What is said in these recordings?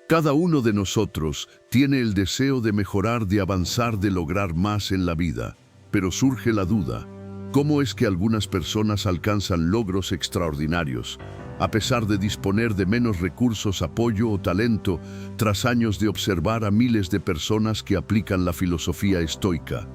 Cada uno de nosotros tiene el deseo de mejorar, de avanzar, de lograr más en la vida. Pero surge la duda: ¿cómo es que algunas personas alcanzan logros extraordinarios, a pesar de disponer de menos recursos, apoyo o talento, tras años de observar a miles de personas que aplican la filosofía estoica?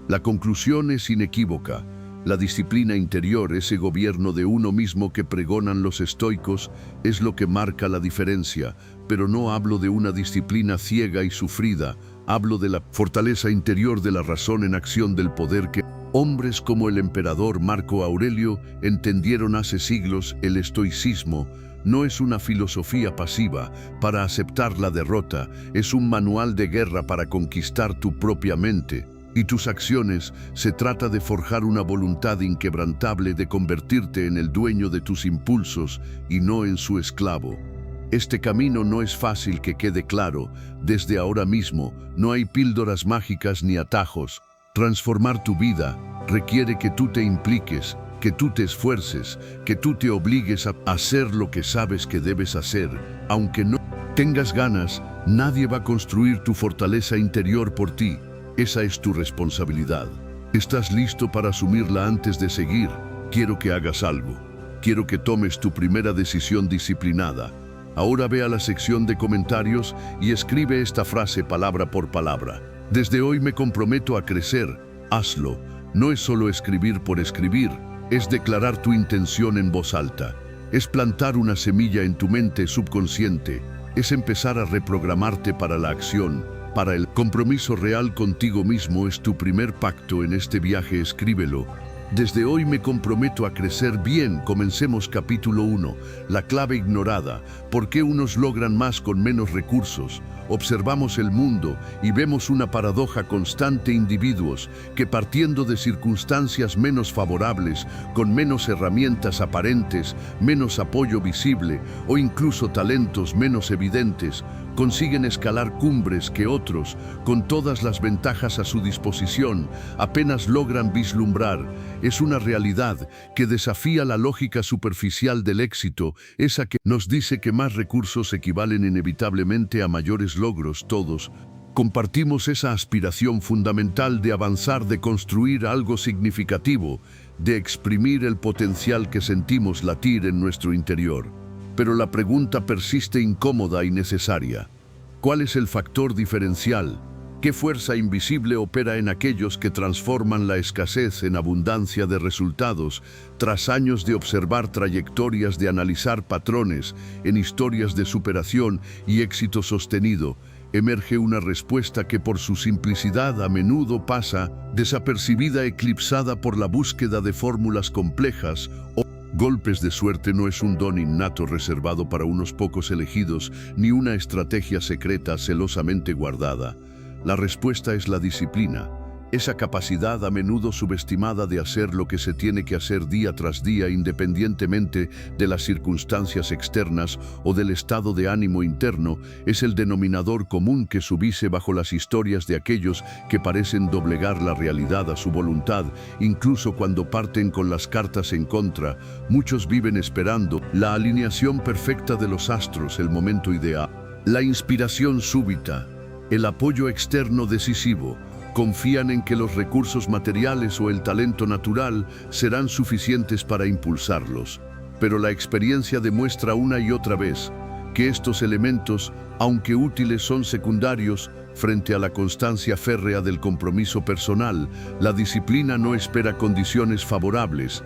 La conclusión es inequívoca. La disciplina interior, ese gobierno de uno mismo que pregonan los estoicos, es lo que marca la diferencia. Pero no hablo de una disciplina ciega y sufrida, hablo de la fortaleza interior de la razón en acción, del poder que hombres como el emperador Marco Aurelio entendieron hace siglos. El estoicismo no es una filosofía pasiva para aceptar la derrota, es un manual de guerra para conquistar tu propia mente y tus acciones. Se trata de forjar una voluntad inquebrantable, de convertirte en el dueño de tus impulsos y no en su esclavo. Este camino no es fácil, que quede claro desde ahora mismo. No hay píldoras mágicas ni atajos. Transformar tu vida requiere que tú te impliques, que tú te esfuerces, que tú te obligues a hacer lo que sabes que debes hacer. Aunque no tengas ganas, nadie va a construir tu fortaleza interior por ti. Esa es tu responsabilidad. ¿Estás listo para asumirla? Antes de seguir, quiero que hagas algo. Quiero que tomes tu primera decisión disciplinada. Ahora ve a la sección de comentarios y escribe esta frase palabra por palabra. Desde hoy me comprometo a crecer. Hazlo. No es solo escribir por escribir, es declarar tu intención en voz alta. Es plantar una semilla en tu mente subconsciente. Es empezar a reprogramarte para la acción, para el compromiso real contigo mismo. Es tu primer pacto en este viaje. Escríbelo. Desde hoy me comprometo a crecer. Bien, comencemos. Capítulo 1. La clave ignorada. ¿Por qué unos logran más con menos recursos? Observamos el mundo y vemos una paradoja constante: individuos que, partiendo de circunstancias menos favorables, con menos herramientas aparentes, menos apoyo visible o incluso talentos menos evidentes, consiguen escalar cumbres que otros, con todas las ventajas a su disposición, apenas logran vislumbrar. Es una realidad que desafía la lógica superficial del éxito, esa que nos dice que más recursos equivalen inevitablemente a mayores logros. Todos compartimos esa aspiración fundamental de avanzar, de construir algo significativo, de exprimir el potencial que sentimos latir en nuestro interior. Pero la pregunta persiste, incómoda y necesaria: ¿cuál es el factor diferencial? ¿Qué fuerza invisible opera en aquellos que transforman la escasez en abundancia de resultados? Tras años de observar trayectorias, de analizar patrones en historias de superación y éxito sostenido, emerge una respuesta que, por su simplicidad, a menudo pasa desapercibida, eclipsada por la búsqueda de fórmulas complejas o golpes de suerte. No es un don innato reservado para unos pocos elegidos, ni una estrategia secreta celosamente guardada. La respuesta es la disciplina, esa capacidad a menudo subestimada de hacer lo que se tiene que hacer día tras día, independientemente de las circunstancias externas o del estado de ánimo interno. Es el denominador común que subyace bajo las historias de aquellos que parecen doblegar la realidad a su voluntad, incluso cuando parten con las cartas en contra. Muchos viven esperando la alineación perfecta de los astros, el momento ideal, la inspiración súbita, el apoyo externo decisivo. Confían en que los recursos materiales o el talento natural serán suficientes para impulsarlos. Pero la experiencia demuestra una y otra vez que estos elementos, aunque útiles, son secundarios frente a la constancia férrea del compromiso personal. La disciplina no espera condiciones favorables,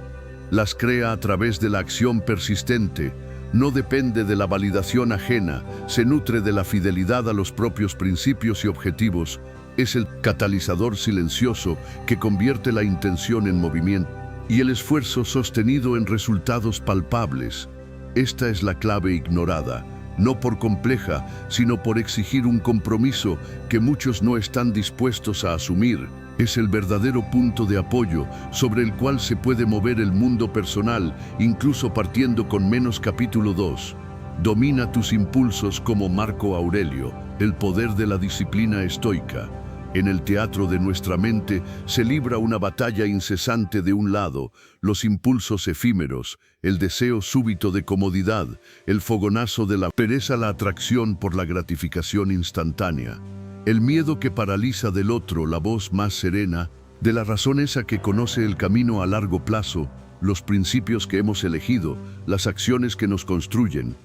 las crea a través de la acción persistente. No depende de la validación ajena, se nutre de la fidelidad a los propios principios y objetivos. Es el catalizador silencioso que convierte la intención en movimiento y el esfuerzo sostenido en resultados palpables. Esta es la clave ignorada, no por compleja, sino por exigir un compromiso que muchos no están dispuestos a asumir. Es el verdadero punto de apoyo sobre el cual se puede mover el mundo personal, incluso partiendo con menos. Capítulo 2. Domina tus impulsos como Marco Aurelio. El poder de la disciplina estoica. En el teatro de nuestra mente se libra una batalla incesante. De un lado, los impulsos efímeros, el deseo súbito de comodidad, el fogonazo de la pereza, la atracción por la gratificación instantánea. El miedo que paraliza. Del otro, la voz más serena, de la razón esa que conoce el camino a largo plazo, los principios que hemos elegido, las acciones que nos construyen.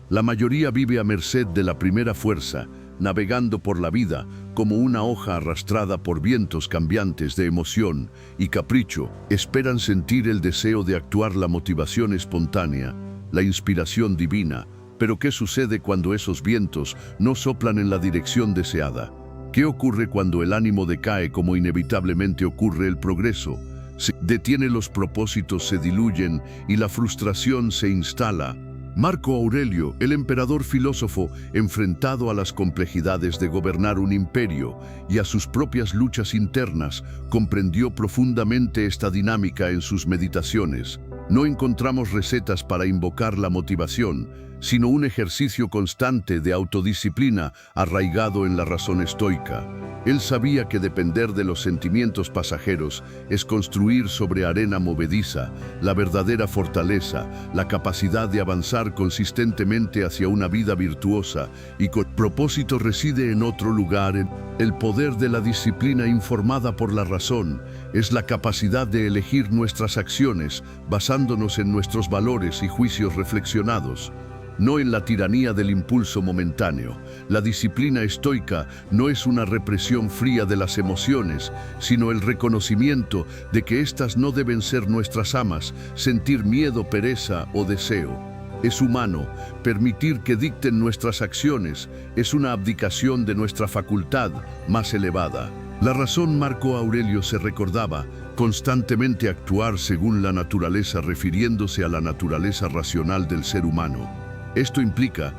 La mayoría vive a merced de la primera fuerza, navegando por la vida como una hoja arrastrada por vientos cambiantes de emoción y capricho. Esperan sentir el deseo de actuar, la motivación espontánea, la inspiración divina. Pero ¿qué sucede cuando esos vientos no soplan en la dirección deseada? ¿Qué ocurre cuando el ánimo decae? Como inevitablemente ocurre, el progreso se detiene, los propósitos se diluyen y la frustración se instala. Marco Aurelio, el emperador filósofo, enfrentado a las complejidades de gobernar un imperio y a sus propias luchas internas, comprendió profundamente esta dinámica en sus meditaciones. No encontramos recetas para invocar la motivación, sino un ejercicio constante de autodisciplina arraigado en la razón estoica. Él sabía que depender de los sentimientos pasajeros es construir sobre arena movediza. La verdadera fortaleza, la capacidad de avanzar consistentemente hacia una vida virtuosa y con propósito, reside en otro lugar. El poder de la disciplina informada por la razón es la capacidad de elegir nuestras acciones basándonos en nuestros valores y juicios reflexionados, no en la tiranía del impulso momentáneo. La disciplina estoica no es una represión fría de las emociones, sino el reconocimiento de que éstas no deben ser nuestras amas. Sentir miedo, pereza o deseo es humano. Permitir que dicten nuestras acciones es una abdicación de nuestra facultad más elevada. La razón. Marco Aurelio se recordaba constantemente actuar según la naturaleza, refiriéndose a la naturaleza racional del ser humano. Esto implica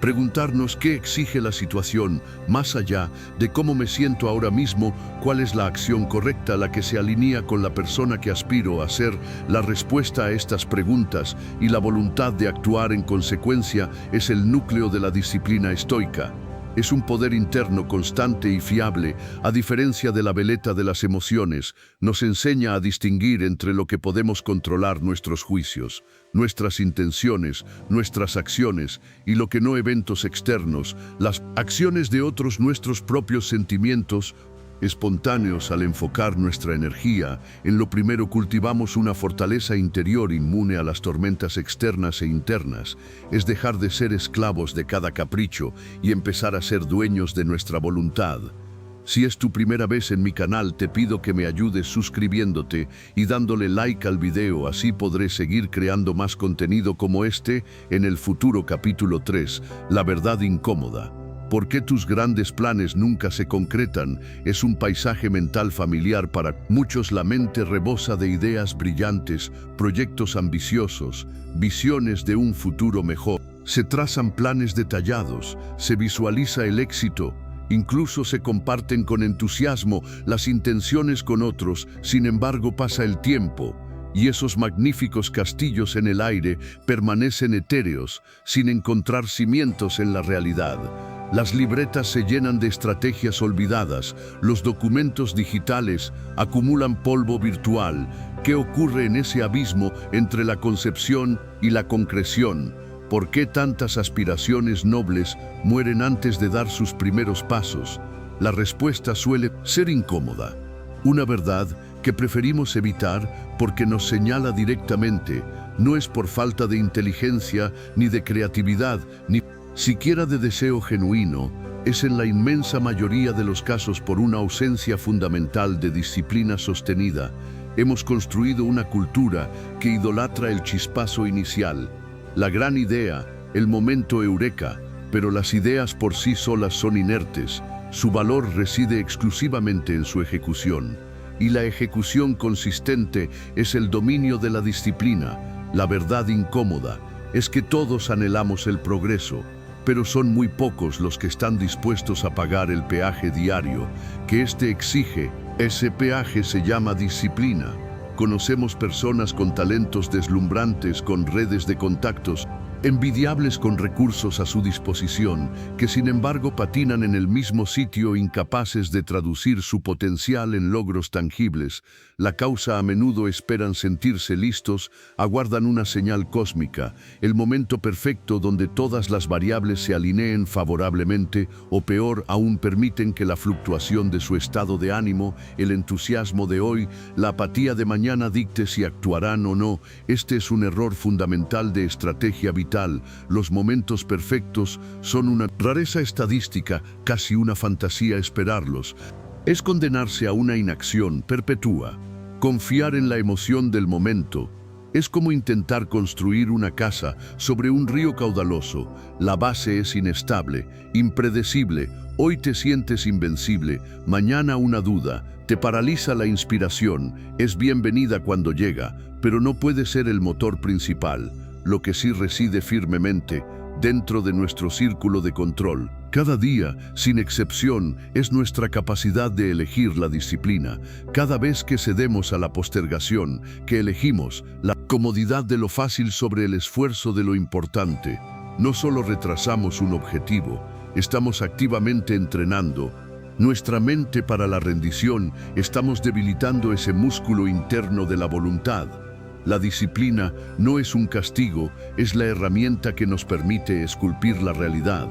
preguntarnos qué exige la situación, más allá de cómo me siento ahora mismo, cuál es la acción correcta, la que se alinea con la persona que aspiro a ser. La respuesta a estas preguntas y la voluntad de actuar en consecuencia es el núcleo de la disciplina estoica. Es un poder interno constante y fiable. A diferencia de la veleta de las emociones, nos enseña a distinguir entre lo que podemos controlar, nuestros juicios, nuestras intenciones, nuestras acciones, y lo que no, eventos externos, las acciones de otros, nuestros propios sentimientos espontáneos. Al enfocar nuestra energía en lo primero, cultivamos una fortaleza interior inmune a las tormentas externas e internas. Es dejar de ser esclavos de cada capricho y empezar a ser dueños de nuestra voluntad. Si es tu primera vez en mi canal, te pido que me ayudes suscribiéndote y dándole like al video, así podré seguir creando más contenido como este en el futuro. Capítulo 3. La verdad incómoda. ¿Por qué tus grandes planes nunca se concretan? Es un paisaje mental familiar para muchos. La mente rebosa de ideas brillantes, proyectos ambiciosos, visiones de un futuro mejor. Se trazan planes detallados, se visualiza el éxito, incluso se comparten con entusiasmo las intenciones con otros. Sin embargo, pasa el tiempo y esos magníficos castillos en el aire permanecen etéreos, sin encontrar cimientos en la realidad. Las libretas se llenan de estrategias olvidadas, los documentos digitales acumulan polvo virtual. ¿Qué ocurre en ese abismo entre la concepción y la concreción? ¿Por qué tantas aspiraciones nobles mueren antes de dar sus primeros pasos? La respuesta suele ser incómoda. Una verdad que preferimos evitar porque nos señala directamente. No es por falta de inteligencia, ni de creatividad, ni siquiera de deseo genuino. Es en la inmensa mayoría de los casos por una ausencia fundamental de disciplina sostenida. Hemos construido una cultura que idolatra el chispazo inicial, la gran idea, el momento eureka, pero las ideas por sí solas son inertes. Su valor reside exclusivamente en su ejecución. Y la ejecución consistente es el dominio de la disciplina. La verdad incómoda es que todos anhelamos el progreso, pero son muy pocos los que están dispuestos a pagar el peaje diario que éste exige. Ese peaje se llama disciplina. Conocemos personas con talentos deslumbrantes, con redes de contactos, envidiables con recursos a su disposición, que sin embargo patinan en el mismo sitio incapaces de traducir su potencial en logros tangibles. La causa a menudo esperan sentirse listos, aguardan una señal cósmica, el momento perfecto donde todas las variables se alineen favorablemente o peor aún permiten que la fluctuación de su estado de ánimo, el entusiasmo de hoy, la apatía de mañana dicte si actuarán o no. Este es un error fundamental de estrategia vital. Los momentos perfectos son una rareza estadística, casi una fantasía esperarlos. Es condenarse a una inacción perpetua. Confiar en la emoción del momento es como intentar construir una casa sobre un río caudaloso. La base es inestable, impredecible. Hoy te sientes invencible, mañana una duda. Te paraliza la inspiración. Es bienvenida cuando llega, pero no puede ser el motor principal. Lo que sí reside firmemente dentro de nuestro círculo de control. Cada día, sin excepción, es nuestra capacidad de elegir la disciplina. Cada vez que cedemos a la postergación, que elegimos la comodidad de lo fácil sobre el esfuerzo de lo importante, no solo retrasamos un objetivo, estamos activamente entrenando nuestra mente para la rendición, estamos debilitando ese músculo interno de la voluntad. La disciplina no es un castigo, es la herramienta que nos permite esculpir la realidad.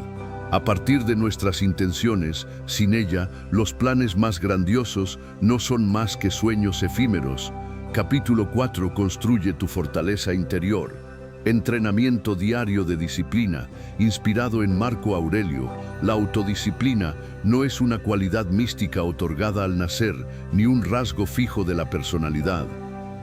A partir de nuestras intenciones, sin ella, los planes más grandiosos no son más que sueños efímeros. Capítulo 4. Construye tu fortaleza interior. Entrenamiento diario de disciplina, inspirado en Marco Aurelio. La autodisciplina no es una cualidad mística otorgada al nacer, ni un rasgo fijo de la personalidad.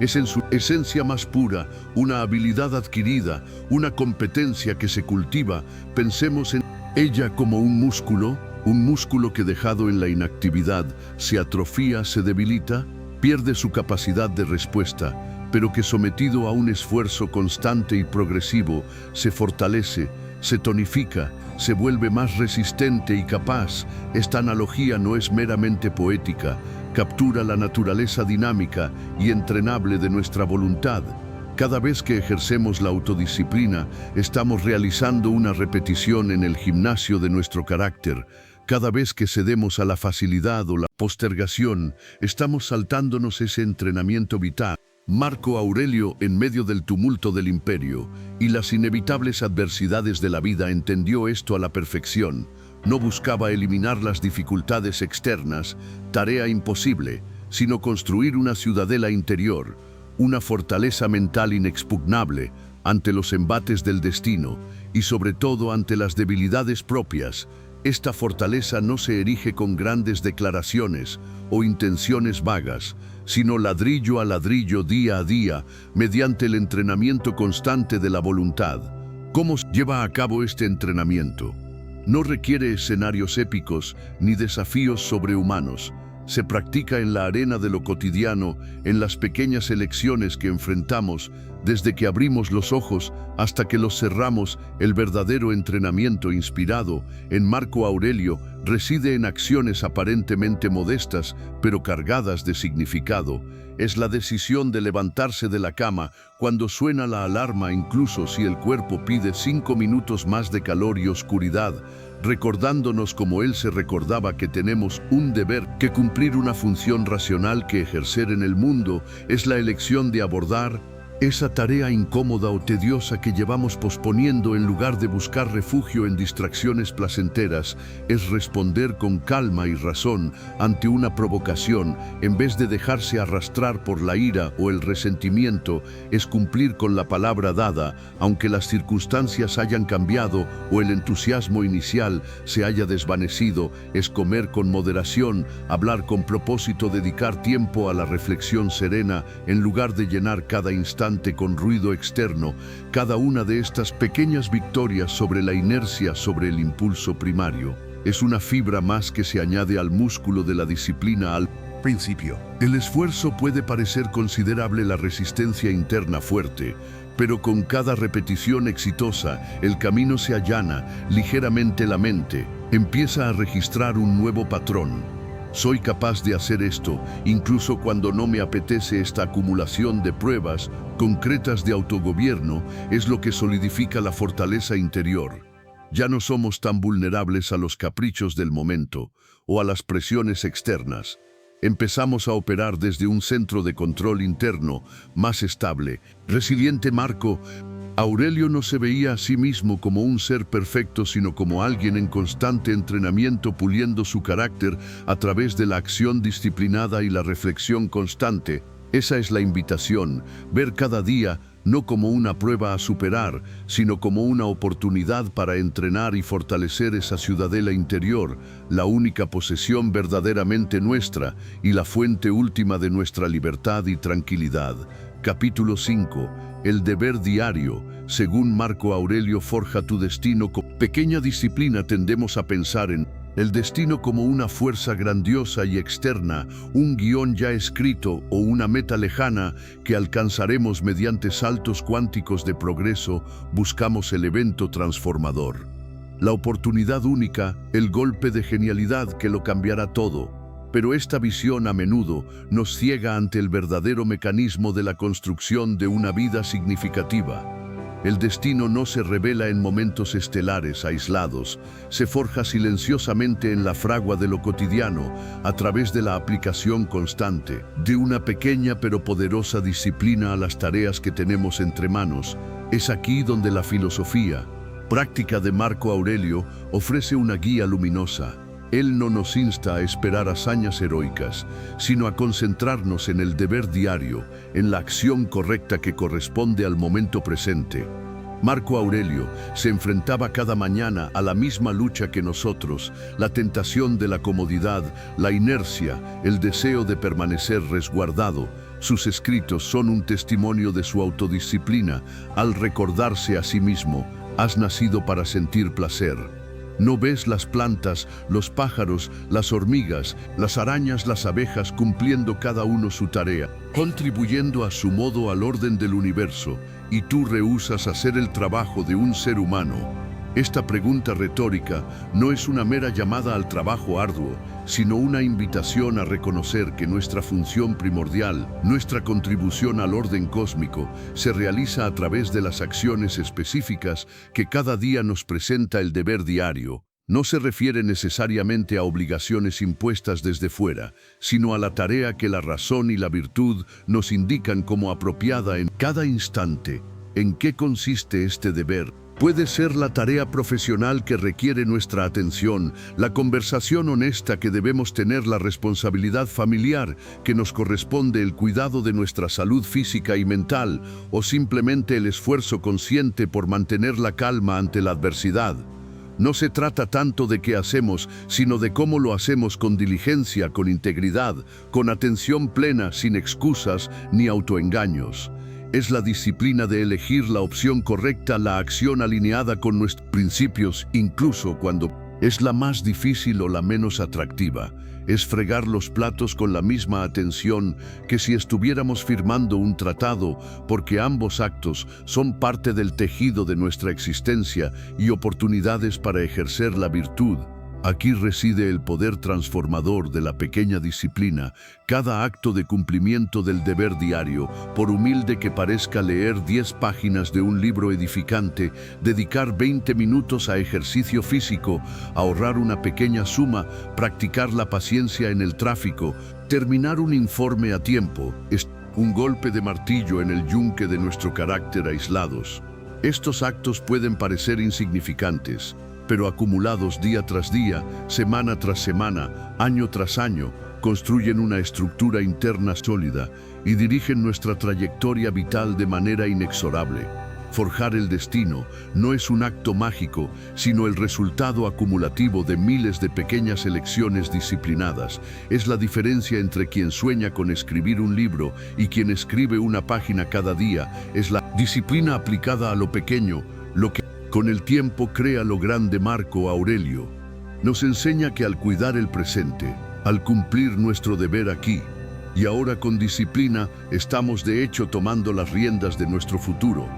Es en su esencia más pura, una habilidad adquirida, una competencia que se cultiva. Pensemos en ella como un músculo que dejado en la inactividad se atrofia, se debilita, pierde su capacidad de respuesta, pero que sometido a un esfuerzo constante y progresivo, se fortalece, se tonifica, se vuelve más resistente y capaz. Esta analogía no es meramente poética, captura la naturaleza dinámica y entrenable de nuestra voluntad. Cada vez que ejercemos la autodisciplina, estamos realizando una repetición en el gimnasio de nuestro carácter. Cada vez que cedemos a la facilidad o la postergación, estamos saltándonos ese entrenamiento vital. Marco Aurelio, en medio del tumulto del imperio y las inevitables adversidades de la vida, entendió esto a la perfección. No buscaba eliminar las dificultades externas, tarea imposible, sino construir una ciudadela interior, una fortaleza mental inexpugnable ante los embates del destino y sobre todo ante las debilidades propias. Esta fortaleza no se erige con grandes declaraciones o intenciones vagas, sino ladrillo a ladrillo, día a día, mediante el entrenamiento constante de la voluntad. ¿Cómo se lleva a cabo este entrenamiento? No requiere escenarios épicos ni desafíos sobrehumanos. Se practica en la arena de lo cotidiano, en las pequeñas elecciones que enfrentamos, desde que abrimos los ojos hasta que los cerramos. El verdadero entrenamiento inspirado en Marco Aurelio reside en acciones aparentemente modestas, pero cargadas de significado. Es la decisión de levantarse de la cama cuando suena la alarma, incluso si el cuerpo pide 5 minutos más de calor y oscuridad, recordándonos como él se recordaba que tenemos un deber que cumplir, una función racional que ejercer en el mundo. Es la elección de abordar esa tarea incómoda o tediosa que llevamos posponiendo en lugar de buscar refugio en distracciones placenteras. Es responder con calma y razón ante una provocación en vez de dejarse arrastrar por la ira o el resentimiento. Es cumplir con la palabra dada, aunque las circunstancias hayan cambiado o el entusiasmo inicial se haya desvanecido. Es comer con moderación, hablar con propósito, dedicar tiempo a la reflexión serena en lugar de llenar cada instante con ruido externo. Cada una de estas pequeñas victorias sobre la inercia, sobre el impulso primario, es una fibra más que se añade al músculo de la disciplina. Al principio, el esfuerzo puede parecer considerable, la resistencia interna fuerte, pero con cada repetición exitosa, el camino se allana ligeramente. La mente empieza a registrar un nuevo patrón. Soy capaz de hacer esto, incluso cuando no me apetece. Esta acumulación de pruebas concretas de autogobierno es lo que solidifica la fortaleza interior. Ya no somos tan vulnerables a los caprichos del momento o a las presiones externas. Empezamos a operar desde un centro de control interno más estable, resiliente. Marco Aurelio no se veía a sí mismo como un ser perfecto, sino como alguien en constante entrenamiento, puliendo su carácter a través de la acción disciplinada y la reflexión constante. Esa es la invitación, ver cada día no como una prueba a superar, sino como una oportunidad para entrenar y fortalecer esa ciudadela interior, la única posesión verdaderamente nuestra y la fuente última de nuestra libertad y tranquilidad. Capítulo 5. El deber diario. Según Marco Aurelio, forja tu destino. Con pequeña disciplina tendemos a pensar en el destino como una fuerza grandiosa y externa, un guión ya escrito o una meta lejana que alcanzaremos mediante saltos cuánticos de progreso. Buscamos el evento transformador, la oportunidad única, el golpe de genialidad que lo cambiará todo. Pero esta visión a menudo nos ciega ante el verdadero mecanismo de la construcción de una vida significativa. El destino no se revela en momentos estelares aislados, se forja silenciosamente en la fragua de lo cotidiano, a través de la aplicación constante de una pequeña pero poderosa disciplina a las tareas que tenemos entre manos. Es aquí donde la filosofía práctica de Marco Aurelio ofrece una guía luminosa. Él no nos insta a esperar hazañas heroicas, sino a concentrarnos en el deber diario, en la acción correcta que corresponde al momento presente. Marco Aurelio se enfrentaba cada mañana a la misma lucha que nosotros, la tentación de la comodidad, la inercia, el deseo de permanecer resguardado. Sus escritos son un testimonio de su autodisciplina, al recordarse a sí mismo: has nacido para sentir placer. ¿No ves las plantas, los pájaros, las hormigas, las arañas, las abejas cumpliendo cada uno su tarea, contribuyendo a su modo al orden del universo, y tú rehusas hacer el trabajo de un ser humano? Esta pregunta retórica no es una mera llamada al trabajo arduo, sino una invitación a reconocer que nuestra función primordial, nuestra contribución al orden cósmico, se realiza a través de las acciones específicas que cada día nos presenta el deber diario. No se refiere necesariamente a obligaciones impuestas desde fuera, sino a la tarea que la razón y la virtud nos indican como apropiada en cada instante. ¿En qué consiste este deber? Puede ser la tarea profesional que requiere nuestra atención, la conversación honesta que debemos tener, la responsabilidad familiar que nos corresponde, el cuidado de nuestra salud física y mental, o simplemente el esfuerzo consciente por mantener la calma ante la adversidad. No se trata tanto de qué hacemos, sino de cómo lo hacemos, con diligencia, con integridad, con atención plena, sin excusas ni autoengaños. Es la disciplina de elegir la opción correcta, la acción alineada con nuestros principios, incluso cuando es la más difícil o la menos atractiva. Es fregar los platos con la misma atención que si estuviéramos firmando un tratado, porque ambos actos son parte del tejido de nuestra existencia y oportunidades para ejercer la virtud. Aquí reside el poder transformador de la pequeña disciplina. Cada acto de cumplimiento del deber diario, por humilde que parezca, leer 10 páginas de un libro edificante, dedicar 20 minutos a ejercicio físico, ahorrar una pequeña suma, practicar la paciencia en el tráfico, terminar un informe a tiempo, es un golpe de martillo en el yunque de nuestro carácter aislados. Estos actos pueden parecer insignificantes, pero acumulados día tras día, semana tras semana, año tras año, construyen una estructura interna sólida y dirigen nuestra trayectoria vital de manera inexorable. Forjar el destino no es un acto mágico, sino el resultado acumulativo de miles de pequeñas elecciones disciplinadas. Es la diferencia entre quien sueña con escribir un libro y quien escribe una página cada día. Es la disciplina aplicada a lo pequeño, lo que con el tiempo crea lo grande. Marco Aurelio nos enseña que al cuidar el presente, al cumplir nuestro deber aquí y ahora con disciplina, estamos de hecho tomando las riendas de nuestro futuro.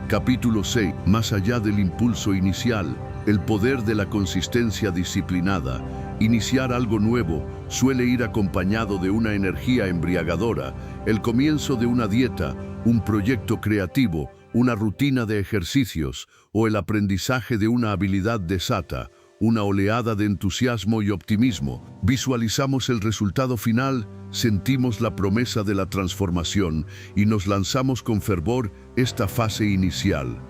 Capítulo 6. Más allá del impulso inicial. El poder de la consistencia disciplinada. Iniciar algo nuevo suele ir acompañado de una energía embriagadora. El comienzo de una dieta, un proyecto creativo, una rutina de ejercicios o el aprendizaje de una habilidad desata una oleada de entusiasmo y optimismo. Visualizamos el resultado final, sentimos la promesa de la transformación y nos lanzamos con fervor esta fase inicial.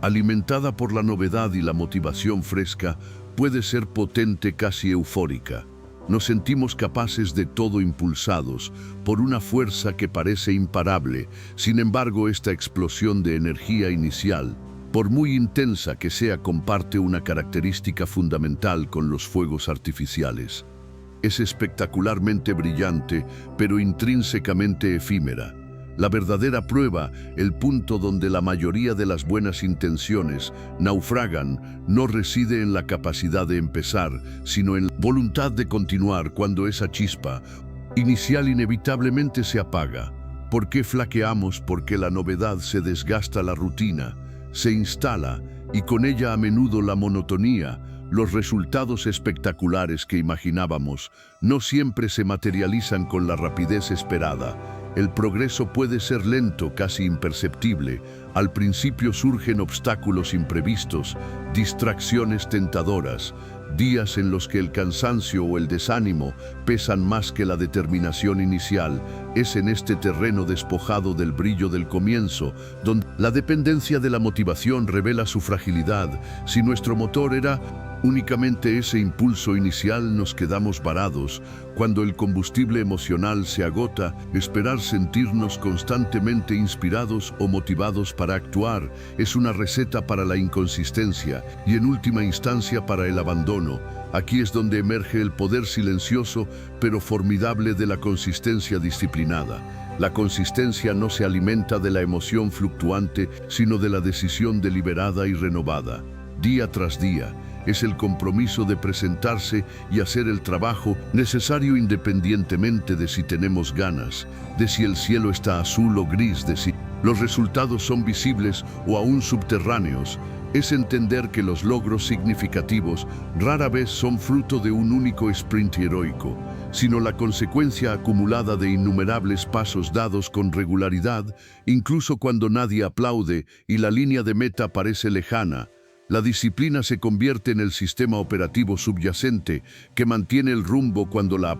Alimentada por la novedad y la motivación fresca, puede ser potente, casi eufórica. Nos sentimos capaces de todo, impulsados por una fuerza que parece imparable. Sin embargo, esta explosión de energía inicial, por muy intensa que sea, comparte una característica fundamental con los fuegos artificiales. Es espectacularmente brillante, pero intrínsecamente efímera. La verdadera prueba, el punto donde la mayoría de las buenas intenciones naufragan, no reside en la capacidad de empezar, sino en la voluntad de continuar cuando esa chispa inicial inevitablemente se apaga. ¿Por qué flaqueamos? Porque la novedad se desgasta, la rutina se instala y con ella a menudo la monotonía. Los resultados espectaculares que imaginábamos no siempre se materializan con la rapidez esperada. El progreso puede ser lento, casi imperceptible. Al principio surgen obstáculos imprevistos, distracciones tentadoras, días en los que el cansancio o el desánimo pesan más que la determinación inicial. Es en este terreno despojado del brillo del comienzo, donde la dependencia de la motivación revela su fragilidad. Si nuestro motor era únicamente ese impulso inicial, nos quedamos varados. Cuando el combustible emocional se agota, esperar sentirnos constantemente inspirados o motivados para actuar es una receta para la inconsistencia y, en última instancia, para el abandono. Aquí es donde emerge el poder silencioso pero formidable de la consistencia disciplinada. La consistencia no se alimenta de la emoción fluctuante, sino de la decisión deliberada y renovada. Día tras día, es el compromiso de presentarse y hacer el trabajo necesario independientemente de si tenemos ganas, de si el cielo está azul o gris, de si los resultados son visibles o aún subterráneos. Es entender que los logros significativos rara vez son fruto de un único sprint heroico, sino la consecuencia acumulada de innumerables pasos dados con regularidad, incluso cuando nadie aplaude y la línea de meta parece lejana. La disciplina se convierte en el sistema operativo subyacente que mantiene el rumbo cuando la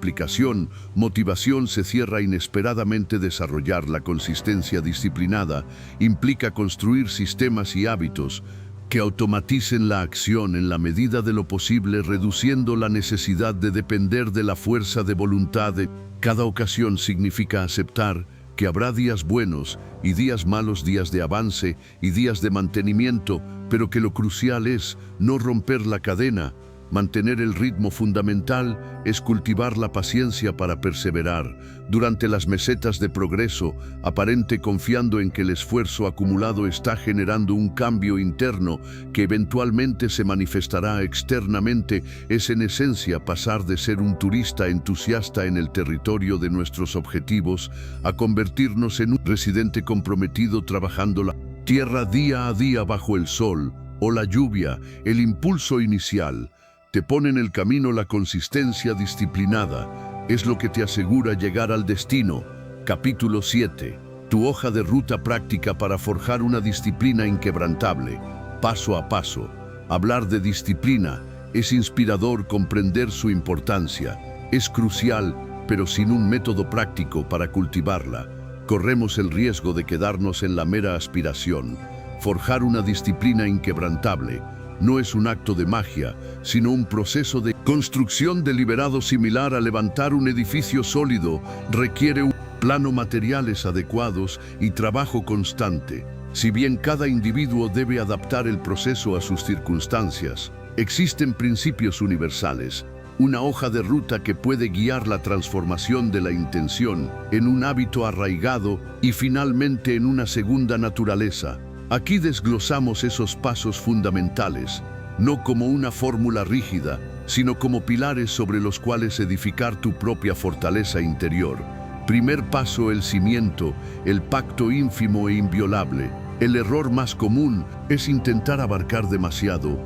motivación se cierra inesperadamente. Desarrollar la consistencia disciplinada implica construir sistemas y hábitos que automaticen la acción en la medida de lo posible, reduciendo la necesidad de depender de la fuerza de voluntad. Cada ocasión significa aceptar que habrá días buenos y días malos, días de avance y días de mantenimiento, pero que lo crucial es no romper la cadena. Mantener el ritmo fundamental es cultivar la paciencia para perseverar durante las mesetas de progreso, aparente confiando en que el esfuerzo acumulado está generando un cambio interno que eventualmente se manifestará externamente. Es en esencia pasar de ser un turista entusiasta en el territorio de nuestros objetivos a convertirnos en un residente comprometido, trabajando la tierra día a día bajo el sol o la lluvia. El impulso inicial te pone en el camino. La consistencia disciplinada es lo que te asegura llegar al destino. Capítulo 7. Tu hoja de ruta práctica para forjar una disciplina inquebrantable. Paso a paso. Hablar de disciplina es inspirador. Comprender su importancia es crucial, pero sin un método práctico para cultivarla, corremos el riesgo de quedarnos en la mera aspiración. Forjar una disciplina inquebrantable no es un acto de magia, sino un proceso de construcción deliberado. Similar a levantar un edificio sólido, requiere un plano, materiales adecuados y trabajo constante. Si bien cada individuo debe adaptar el proceso a sus circunstancias, existen principios universales. Una hoja de ruta que puede guiar la transformación de la intención en un hábito arraigado y finalmente en una segunda naturaleza. Aquí desglosamos esos pasos fundamentales, no como una fórmula rígida, sino como pilares sobre los cuales edificar tu propia fortaleza interior. Primer paso: el cimiento, el pacto ínfimo e inviolable. El error más común es intentar abarcar demasiado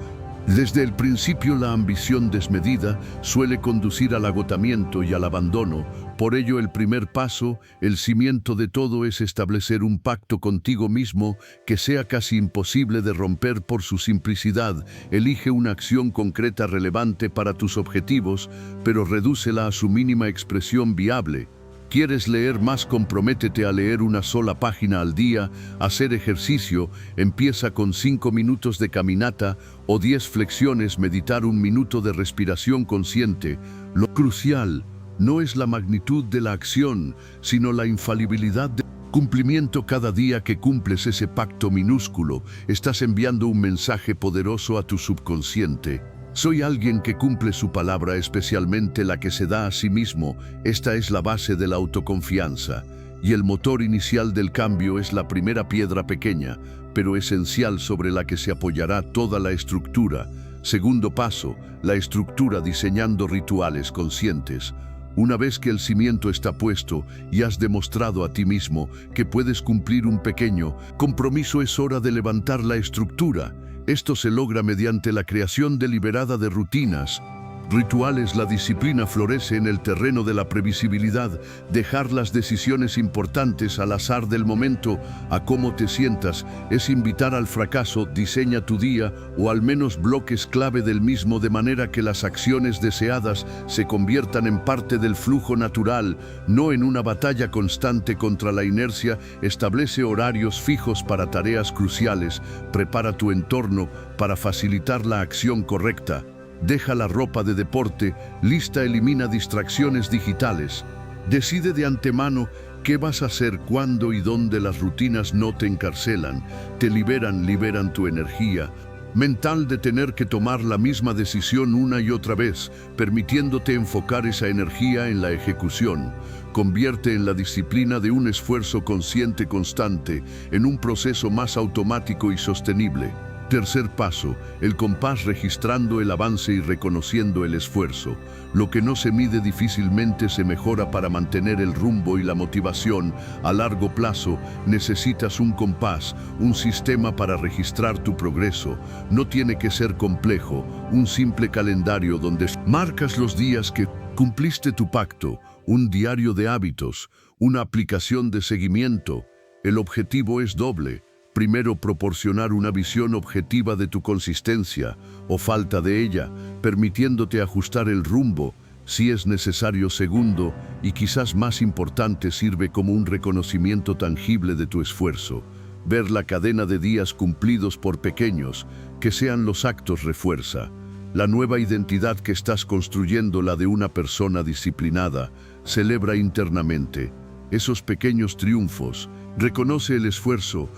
Desde el principio la ambición desmedida suele conducir al agotamiento y al abandono. Por ello el primer paso, el cimiento de todo, es establecer un pacto contigo mismo que sea casi imposible de romper por su simplicidad. Elige una acción concreta relevante para tus objetivos, pero redúcela a su mínima expresión viable. ¿Quieres leer más? Comprométete a leer una sola página al día. Hacer ejercicio, empieza con 5 minutos de caminata o 10 flexiones. Meditar, 1 minuto de respiración consciente. Lo crucial no es la magnitud de la acción, sino la infalibilidad del cumplimiento. Cada día que cumples ese pacto minúsculo, estás enviando un mensaje poderoso a tu subconsciente. Soy alguien que cumple su palabra, especialmente la que se da a sí mismo. Esta es la base de la autoconfianza, y el motor inicial del cambio. Es la primera piedra pequeña, pero esencial, sobre la que se apoyará toda la estructura. Segundo paso, la estructura, diseñando rituales conscientes. Una vez que el cimiento está puesto y has demostrado a ti mismo que puedes cumplir un pequeño compromiso, es hora de levantar la estructura. Esto se logra mediante la creación deliberada de rutinas, rituales. La disciplina florece en el terreno de la previsibilidad. Dejar las decisiones importantes al azar del momento, a cómo te sientas, es invitar al fracaso. Diseña tu día, o al menos bloques clave del mismo, de manera que las acciones deseadas se conviertan en parte del flujo natural, no en una batalla constante contra la inercia. Establece horarios fijos para tareas cruciales. Prepara tu entorno para facilitar la acción correcta. Deja la ropa de deporte lista, elimina distracciones digitales. Decide de antemano qué vas a hacer, cuándo y dónde. Las rutinas no te encarcelan, te liberan tu energía mental de tener que tomar la misma decisión una y otra vez, permitiéndote enfocar esa energía en la ejecución. Convierte en la disciplina de un esfuerzo consciente constante en un proceso más automático y sostenible. Tercer paso, el compás, registrando el avance y reconociendo el esfuerzo. Lo que no se mide difícilmente se mejora. Para mantener el rumbo y la motivación a largo plazo, necesitas un compás, un sistema para registrar tu progreso. No tiene que ser complejo, un simple calendario donde marcas los días que cumpliste tu pacto, un diario de hábitos, una aplicación de seguimiento. El objetivo es doble. Primero, proporcionar una visión objetiva de tu consistencia o falta de ella, permitiéndote ajustar el rumbo si es necesario. Segundo, y quizás más importante, sirve como un reconocimiento tangible de tu esfuerzo. Ver la cadena de días cumplidos, por pequeños que sean los actos, refuerza la nueva identidad que estás construyendo, la de una persona disciplinada. Celebra internamente esos pequeños triunfos, reconoce el esfuerzo.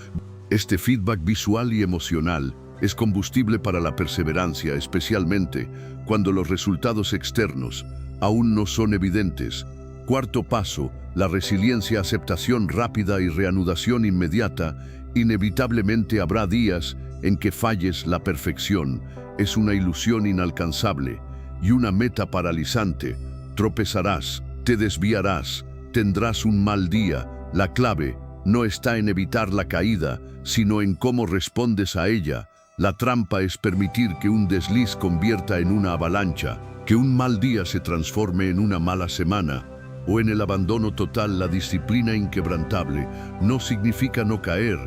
Este feedback visual y emocional es combustible para la perseverancia, especialmente cuando los resultados externos aún no son evidentes. Cuarto paso, la resiliencia, aceptación rápida y reanudación inmediata. Inevitablemente habrá días en que falles. La perfección es una ilusión inalcanzable y una meta paralizante. Tropezarás, te desviarás, tendrás un mal día. La clave no está en evitar la caída, sino en cómo respondes a ella. La trampa es permitir que un desliz convierta en una avalancha, que un mal día se transforme en una mala semana, o en el abandono total. La disciplina inquebrantable no significa no caer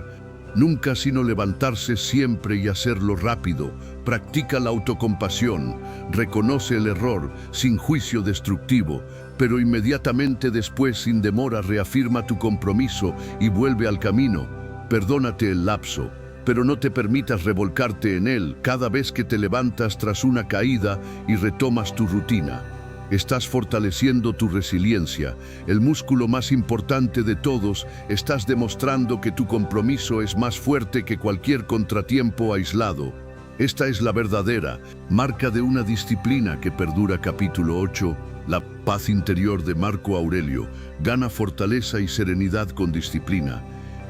nunca, sino levantarse siempre y hacerlo rápido. Practica la autocompasión, reconoce el error sin juicio destructivo, pero inmediatamente después, sin demora, reafirma tu compromiso y vuelve al camino. Perdónate el lapso, pero no te permitas revolcarte en él. Cada vez que te levantas tras una caída y retomas tu rutina, estás fortaleciendo tu resiliencia, el músculo más importante de todos. Estás demostrando que tu compromiso es más fuerte que cualquier contratiempo aislado. Esta es la verdadera marca de una disciplina que perdura. Capítulo 8. La paz interior, de Marco Aurelio. Gana fortaleza y serenidad con disciplina.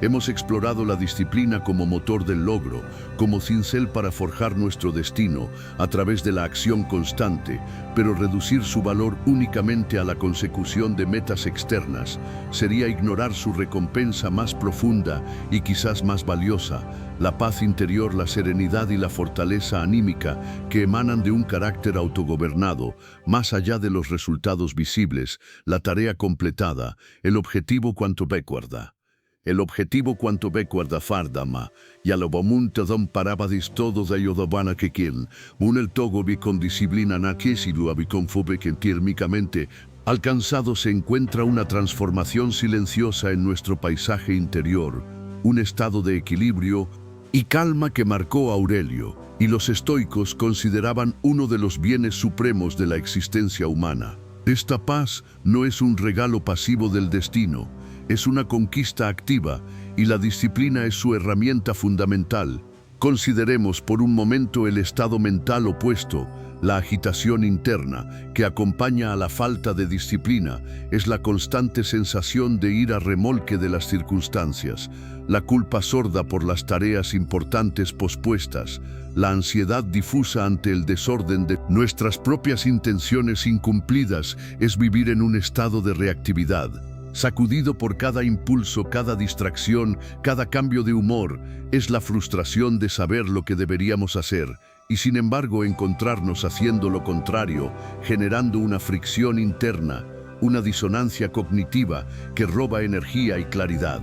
Hemos explorado la disciplina como motor del logro, como cincel para forjar nuestro destino a través de la acción constante, pero reducir su valor únicamente a la consecución de metas externas sería ignorar su recompensa más profunda y quizás más valiosa, la paz interior, la serenidad y la fortaleza anímica que emanan de un carácter autogobernado, más allá de los resultados visibles, la tarea completada, el objetivo quanto beguarda. El objetivo quanto beguarda fardama, y a lo bomunta don parabadis todo de ayudabana que quien, un el togo vi con disciplina na quiesidu abiconfobe que térmicamente, alcanzado se encuentra una transformación silenciosa en nuestro paisaje interior, un estado de equilibrio y calma que marcó Aurelio, y los estoicos consideraban uno de los bienes supremos de la existencia humana. Esta paz no es un regalo pasivo del destino, es una conquista activa y la disciplina es su herramienta fundamental. Consideremos por un momento el estado mental opuesto, la agitación interna que acompaña a la falta de disciplina, es la constante sensación de ir a remolque de las circunstancias, la culpa sorda por las tareas importantes pospuestas, la ansiedad difusa ante el desorden de nuestras propias intenciones incumplidas, es vivir en un estado de reactividad. Sacudido por cada impulso, cada distracción, cada cambio de humor, es la frustración de saber lo que deberíamos hacer y sin embargo encontrarnos haciendo lo contrario, generando una fricción interna, una disonancia cognitiva que roba energía y claridad.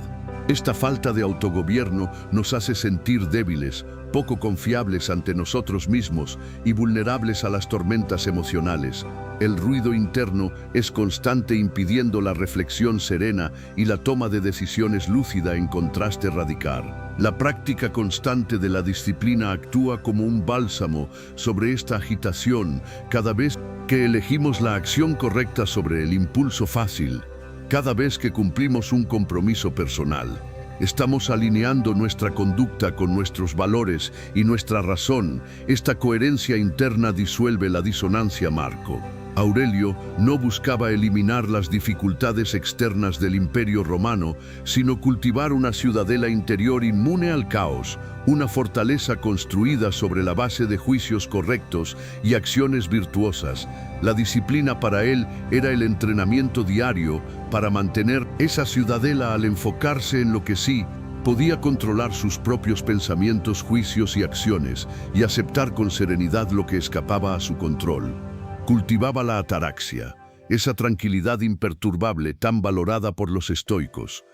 Esta falta de autogobierno nos hace sentir débiles, poco confiables ante nosotros mismos y vulnerables a las tormentas emocionales. El ruido interno es constante impidiendo la reflexión serena y la toma de decisiones lúcida en contraste radical. La práctica constante de la disciplina actúa como un bálsamo sobre esta agitación cada vez que elegimos la acción correcta sobre el impulso fácil. Cada vez que cumplimos un compromiso personal, estamos alineando nuestra conducta con nuestros valores y nuestra razón. Esta coherencia interna disuelve la disonancia. Marco Aurelio no buscaba eliminar las dificultades externas del Imperio Romano, sino cultivar una ciudadela interior inmune al caos, una fortaleza construida sobre la base de juicios correctos y acciones virtuosas. La disciplina para él era el entrenamiento diario para mantener esa ciudadela al enfocarse en lo que sí podía controlar sus propios pensamientos, juicios y acciones, y aceptar con serenidad lo que escapaba a su control. Cultivaba la ataraxia, esa tranquilidad imperturbable tan valorada por los estoicos.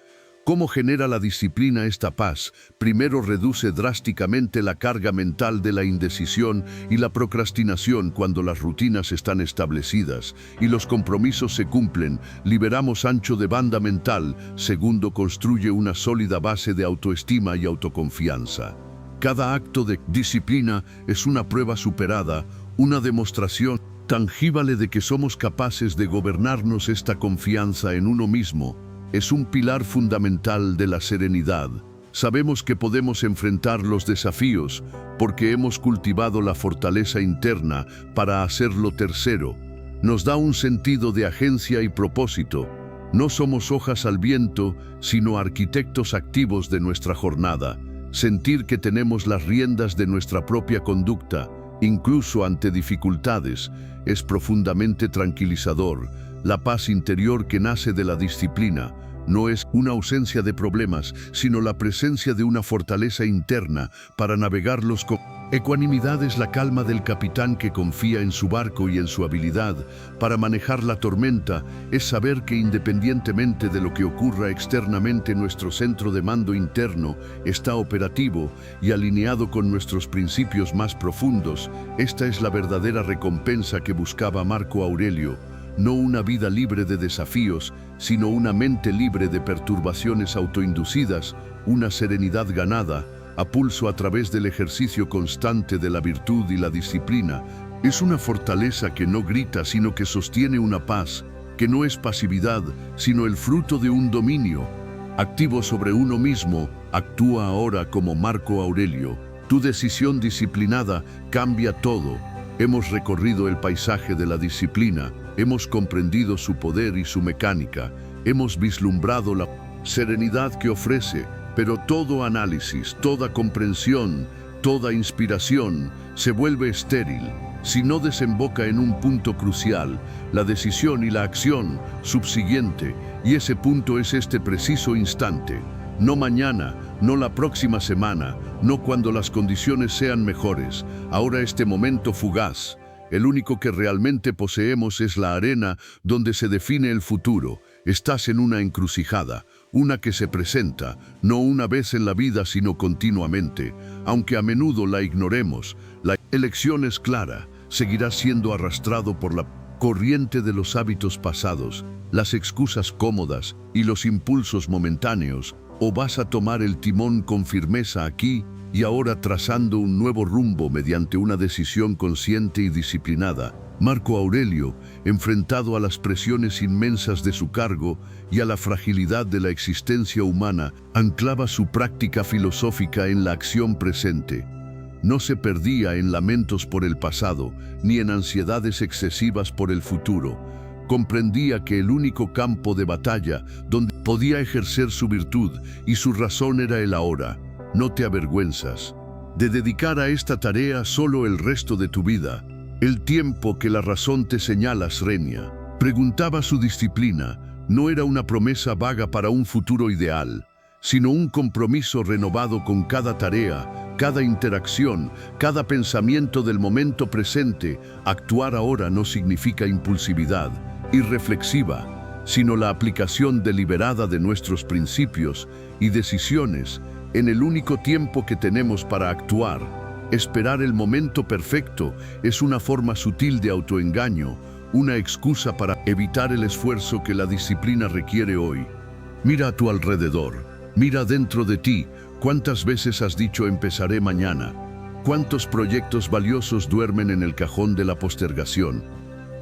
¿Cómo genera la disciplina esta paz? Primero reduce drásticamente la carga mental de la indecisión y la procrastinación cuando las rutinas están establecidas y los compromisos se cumplen. Liberamos ancho de banda mental. Segundo, construye una sólida base de autoestima y autoconfianza. Cada acto de disciplina es una prueba superada, una demostración tangible de que somos capaces de gobernarnos. Esta confianza en uno mismo es un pilar fundamental de la serenidad. Sabemos que podemos enfrentar los desafíos porque hemos cultivado la fortaleza interna para hacerlo. Tercero, nos da un sentido de agencia y propósito. No somos hojas al viento, sino arquitectos activos de nuestra jornada. Sentir que tenemos las riendas de nuestra propia conducta, incluso ante dificultades, es profundamente tranquilizador. La paz interior que nace de la disciplina no es una ausencia de problemas, sino la presencia de una fortaleza interna para navegarlos con ecuanimidad. Es la calma del capitán que confía en su barco y en su habilidad para manejar la tormenta. Es saber que independientemente de lo que ocurra externamente, nuestro centro de mando interno está operativo y alineado con nuestros principios más profundos. Esta es la verdadera recompensa que buscaba Marco Aurelio. No una vida libre de desafíos, sino una mente libre de perturbaciones autoinducidas, una serenidad ganada a pulso a través del ejercicio constante de la virtud y la disciplina. Es una fortaleza que no grita, sino que sostiene una paz, que no es pasividad, sino el fruto de un dominio activo sobre uno mismo. Actúa ahora como Marco Aurelio. Tu decisión disciplinada cambia todo. Hemos recorrido el paisaje de la disciplina, hemos comprendido su poder y su mecánica, hemos vislumbrado la serenidad que ofrece Pero todo análisis, toda comprensión, toda inspiración se vuelve estéril si no desemboca en un punto crucial, la decisión y la acción subsiguiente, y ese punto es este preciso instante. No mañana, no la próxima semana, no cuando las condiciones sean mejores. Ahora este momento fugaz. El único que realmente poseemos es la arena donde se define el futuro. Estás en una encrucijada, una que se presenta, no una vez en la vida, sino continuamente. Aunque a menudo la ignoremos, la elección es clara. Seguirás siendo arrastrado por la corriente de los hábitos pasados, las excusas cómodas y los impulsos momentáneos, o vas a tomar el timón con firmeza aquí y ahora, trazando un nuevo rumbo mediante una decisión consciente y disciplinada. Marco Aurelio, enfrentado a las presiones inmensas de su cargo y a la fragilidad de la existencia humana, anclaba su práctica filosófica en la acción presente. No se perdía en lamentos por el pasado, ni en ansiedades excesivas por el futuro. Comprendía que el único campo de batalla donde podía ejercer su virtud y su razón era el ahora. No te avergüenzas de dedicar a esta tarea solo el resto de tu vida, el tiempo que la razón te señala, Srenia. Preguntaba su disciplina. No era una promesa vaga para un futuro ideal, sino un compromiso renovado con cada tarea, cada interacción, cada pensamiento del momento presente. Actuar ahora no significa impulsividad irreflexiva, sino la aplicación deliberada de nuestros principios y decisiones en el único tiempo que tenemos para actuar. Esperar el momento perfecto es una forma sutil de autoengaño, una excusa para evitar el esfuerzo que la disciplina requiere hoy. Mira a tu alrededor. Mira dentro de ti. ¿Cuántas veces has dicho empezaré mañana? ¿Cuántos proyectos valiosos duermen en el cajón de la postergación?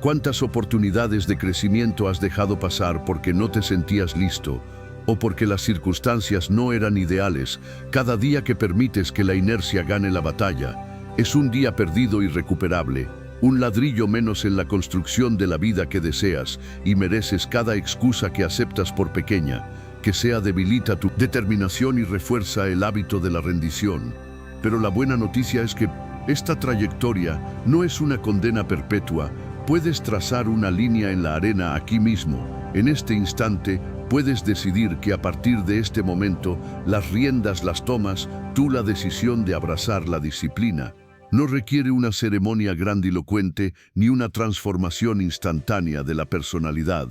¿Cuántas oportunidades de crecimiento has dejado pasar porque no te sentías listo o porque las circunstancias no eran ideales? Cada día que permites que la inercia gane la batalla es un día perdido irrecuperable, un ladrillo menos en la construcción de la vida que deseas, y mereces cada excusa que aceptas, por pequeña que sea. Debilita tu determinación y refuerza el hábito de la rendición. Pero la buena noticia es que esta trayectoria no es una condena perpetua. Puedes trazar una línea en la arena aquí mismo. En este instante puedes decidir que a partir de este momento las riendas las tomas tú. La decisión de abrazar la disciplina no requiere una ceremonia grandilocuente ni una transformación instantánea de la personalidad.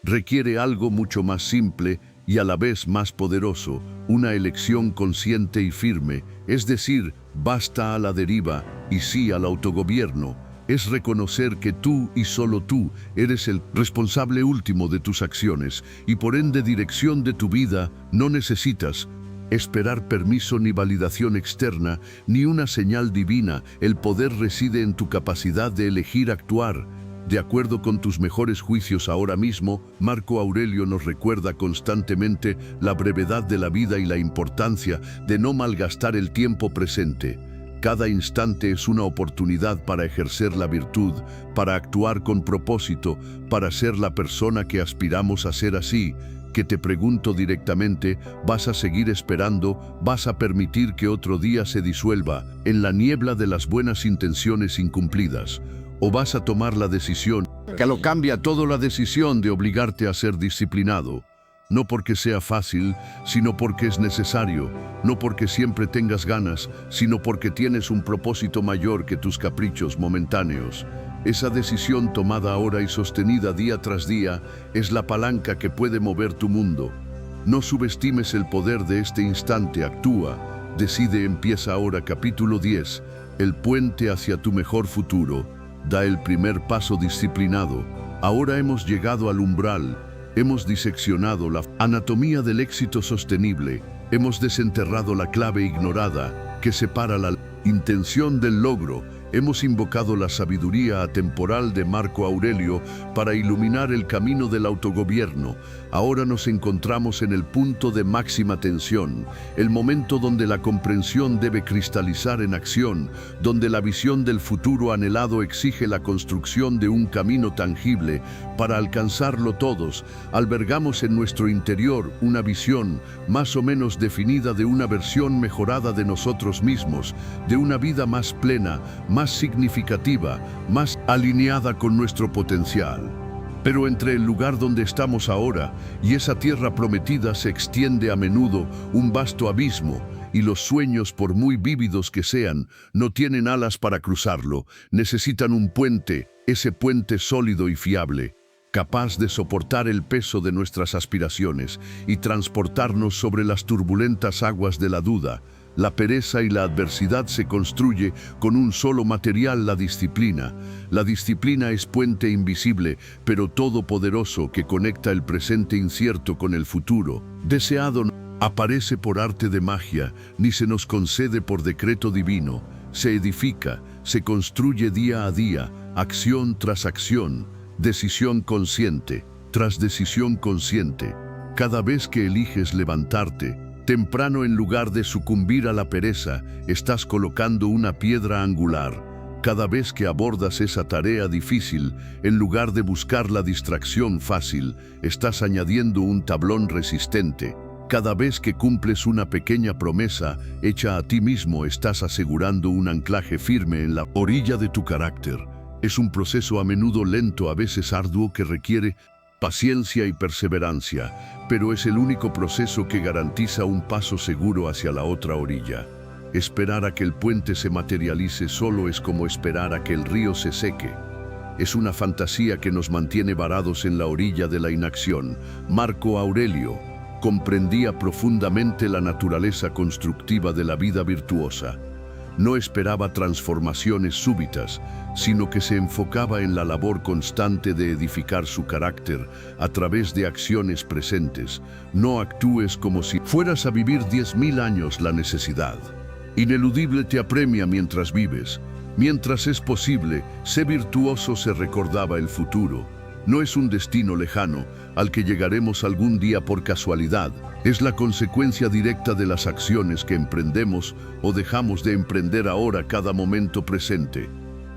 Requiere algo mucho más simple y a la vez más poderoso, una elección consciente y firme, es decir, basta a la deriva y sí al autogobierno. Es reconocer que tú y solo tú eres el responsable último de tus acciones y por ende dirección de tu vida. No necesitas esperar permiso ni validación externa, ni una señal divina. El poder reside en tu capacidad de elegir actuar de acuerdo con tus mejores juicios ahora mismo. Marco Aurelio nos recuerda constantemente la brevedad de la vida y la importancia de no malgastar el tiempo presente. Cada instante es una oportunidad para ejercer la virtud, para actuar con propósito, para ser la persona que aspiramos a ser. Así que te pregunto directamente, ¿vas a seguir esperando? ¿Vas a permitir que otro día se disuelva en la niebla de las buenas intenciones incumplidas? ¿O vas a tomar la decisión que lo cambia todo, la decisión de obligarte a ser disciplinado? No porque sea fácil, sino porque es necesario. No porque siempre tengas ganas, sino porque tienes un propósito mayor que tus caprichos momentáneos. Esa decisión tomada ahora y sostenida día tras día es la palanca que puede mover tu mundo. No subestimes el poder de este instante. Actúa, decide, empieza ahora. Capítulo 10. El puente hacia tu mejor futuro. Da el primer paso disciplinado. Ahora hemos llegado al umbral. Hemos diseccionado la anatomía del éxito sostenible. Hemos desenterrado la clave ignorada que separa la intención del logro. Hemos invocado la sabiduría atemporal de Marco Aurelio para iluminar el camino del autogobierno. Ahora nos encontramos en el punto de máxima tensión, el momento donde la comprensión debe cristalizar en acción, donde la visión del futuro anhelado exige la construcción de un camino tangible. Para alcanzarlo todos, albergamos en nuestro interior una visión más o menos definida de una versión mejorada de nosotros mismos, de una vida más plena, más significativa, más alineada con nuestro potencial. Pero entre el lugar donde estamos ahora y esa tierra prometida se extiende a menudo un vasto abismo, y los sueños, por muy vívidos que sean, no tienen alas para cruzarlo. Necesitan un puente, ese puente sólido y fiable, capaz de soportar el peso de nuestras aspiraciones y transportarnos sobre las turbulentas aguas de la duda. La pereza y la adversidad se construye con un solo material: la disciplina. La disciplina es puente invisible, pero todopoderoso, que conecta el presente incierto con el futuro deseado. No aparece por arte de magia, ni se nos concede por decreto divino. Se edifica, se construye día a día, acción tras acción, decisión consciente tras decisión consciente. Cada vez que eliges levantarte temprano, en lugar de sucumbir a la pereza, estás colocando una piedra angular. Cada vez que abordas esa tarea difícil, en lugar de buscar la distracción fácil, estás añadiendo un tablón resistente. Cada vez que cumples una pequeña promesa hecha a ti mismo, estás asegurando un anclaje firme en la orilla de tu carácter. Es un proceso a menudo lento, a veces arduo, que requiere paciencia y perseverancia, pero es el único proceso que garantiza un paso seguro hacia la otra orilla. Esperar a que el puente se materialice solo es como esperar a que el río se seque. Es una fantasía que nos mantiene varados en la orilla de la inacción. Marco Aurelio comprendía profundamente la naturaleza constructiva de la vida virtuosa. No esperaba transformaciones súbitas, sino que se enfocaba en la labor constante de edificar su carácter a través de acciones presentes. No actúes como si fueras a vivir 10.000 años. La necesidad ineludible te apremia mientras vives. Mientras es posible, sé virtuoso. Se recordaba el futuro. No es un destino lejano al que llegaremos algún día por casualidad. Es la consecuencia directa de las acciones que emprendemos o dejamos de emprender ahora. Cada momento presente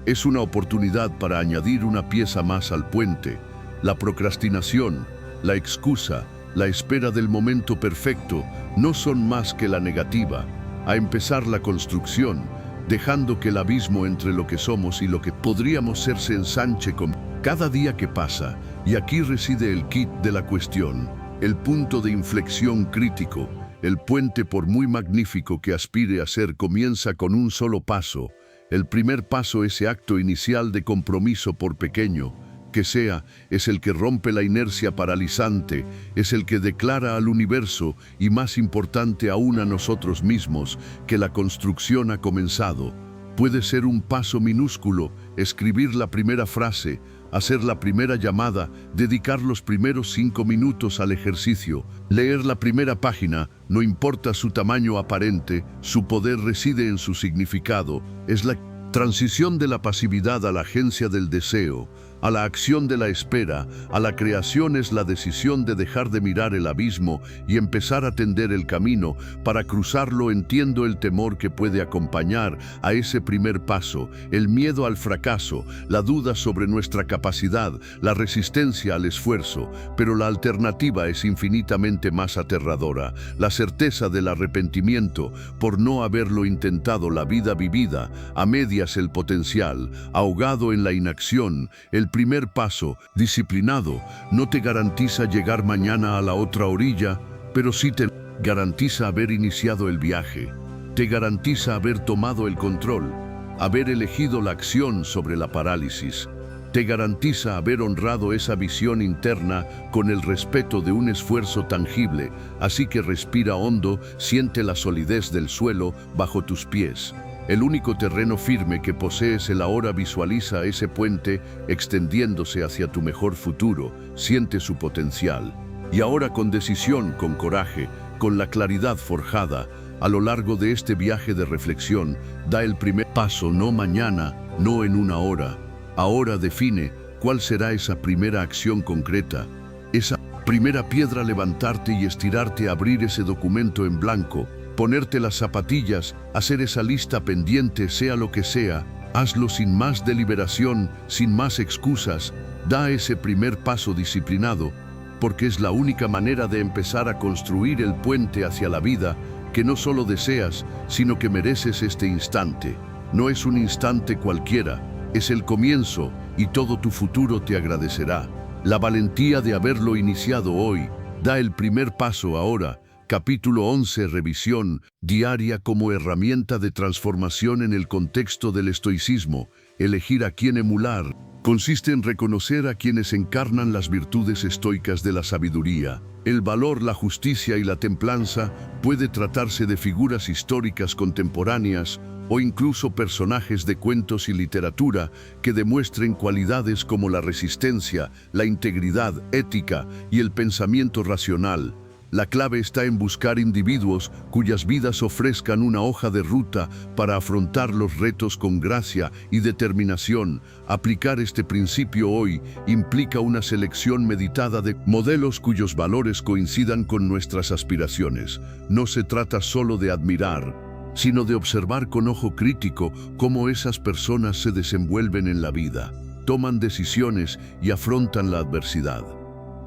es una oportunidad para añadir una pieza más al puente. La procrastinación, la excusa, la espera del momento perfecto no son más que la negativa a empezar la construcción, dejando que el abismo entre lo que somos y lo que podríamos ser se ensanche con cada día que pasa. Y aquí reside el kit de la cuestión, el punto de inflexión crítico. El puente, por muy magnífico que aspire a ser, comienza con un solo paso. El primer paso, ese acto inicial de compromiso, por pequeño que sea, es el que rompe la inercia paralizante, es el que declara al universo, y más importante aún a nosotros mismos, que la construcción ha comenzado. Puede ser un paso minúsculo: escribir la primera frase, hacer la primera llamada, dedicar los primeros 5 minutos al ejercicio, leer la primera página. No importa su tamaño aparente, su poder reside en su significado. Es la transición de la pasividad a la agencia del deseo, a la acción de la espera, a la creación. Es la decisión de dejar de mirar el abismo y empezar a tender el camino para cruzarlo. Entiendo el temor que puede acompañar a ese primer paso, el miedo al fracaso, la duda sobre nuestra capacidad, la resistencia al esfuerzo, pero la alternativa es infinitamente más aterradora: la certeza del arrepentimiento por no haberlo intentado, la vida vivida a medias, el potencial ahogado en la inacción. El primer paso, disciplinado, no te garantiza llegar mañana a la otra orilla, pero sí te garantiza haber iniciado el viaje. Te garantiza haber tomado el control, haber elegido la acción sobre la parálisis. Te garantiza haber honrado esa visión interna con el respeto de un esfuerzo tangible. Así que respira hondo, siente la solidez del suelo bajo tus pies. El único terreno firme que posees el ahora. Visualiza ese puente extendiéndose hacia tu mejor futuro. Siente su potencial. Y ahora, con decisión, con coraje, con la claridad forjada, a lo largo de este viaje de reflexión, da el primer paso, no mañana, no en una hora. Ahora define cuál será esa primera acción concreta, esa primera piedra, levantarte y estirarte, abrir ese documento en blanco, ponerte las zapatillas, hacer esa lista pendiente, sea lo que sea. Hazlo sin más deliberación, sin más excusas. Da ese primer paso disciplinado, porque es la única manera de empezar a construir el puente hacia la vida que no solo deseas, sino que mereces este instante. No es un instante cualquiera, es el comienzo y todo tu futuro te agradecerá. La valentía de haberlo iniciado hoy. Da el primer paso ahora. Capítulo 11. Revisión diaria como herramienta de transformación en el contexto del estoicismo. Elegir a quién emular consiste en reconocer a quienes encarnan las virtudes estoicas de la sabiduría. El valor, la justicia y la templanza. Puede tratarse de figuras históricas contemporáneas o incluso personajes de cuentos y literatura que demuestren cualidades como la resistencia, la integridad ética y el pensamiento racional. La clave está en buscar individuos cuyas vidas ofrezcan una hoja de ruta para afrontar los retos con gracia y determinación. Aplicar este principio hoy implica una selección meditada de modelos cuyos valores coincidan con nuestras aspiraciones. No se trata solo de admirar, sino de observar con ojo crítico cómo esas personas se desenvuelven en la vida, toman decisiones y afrontan la adversidad.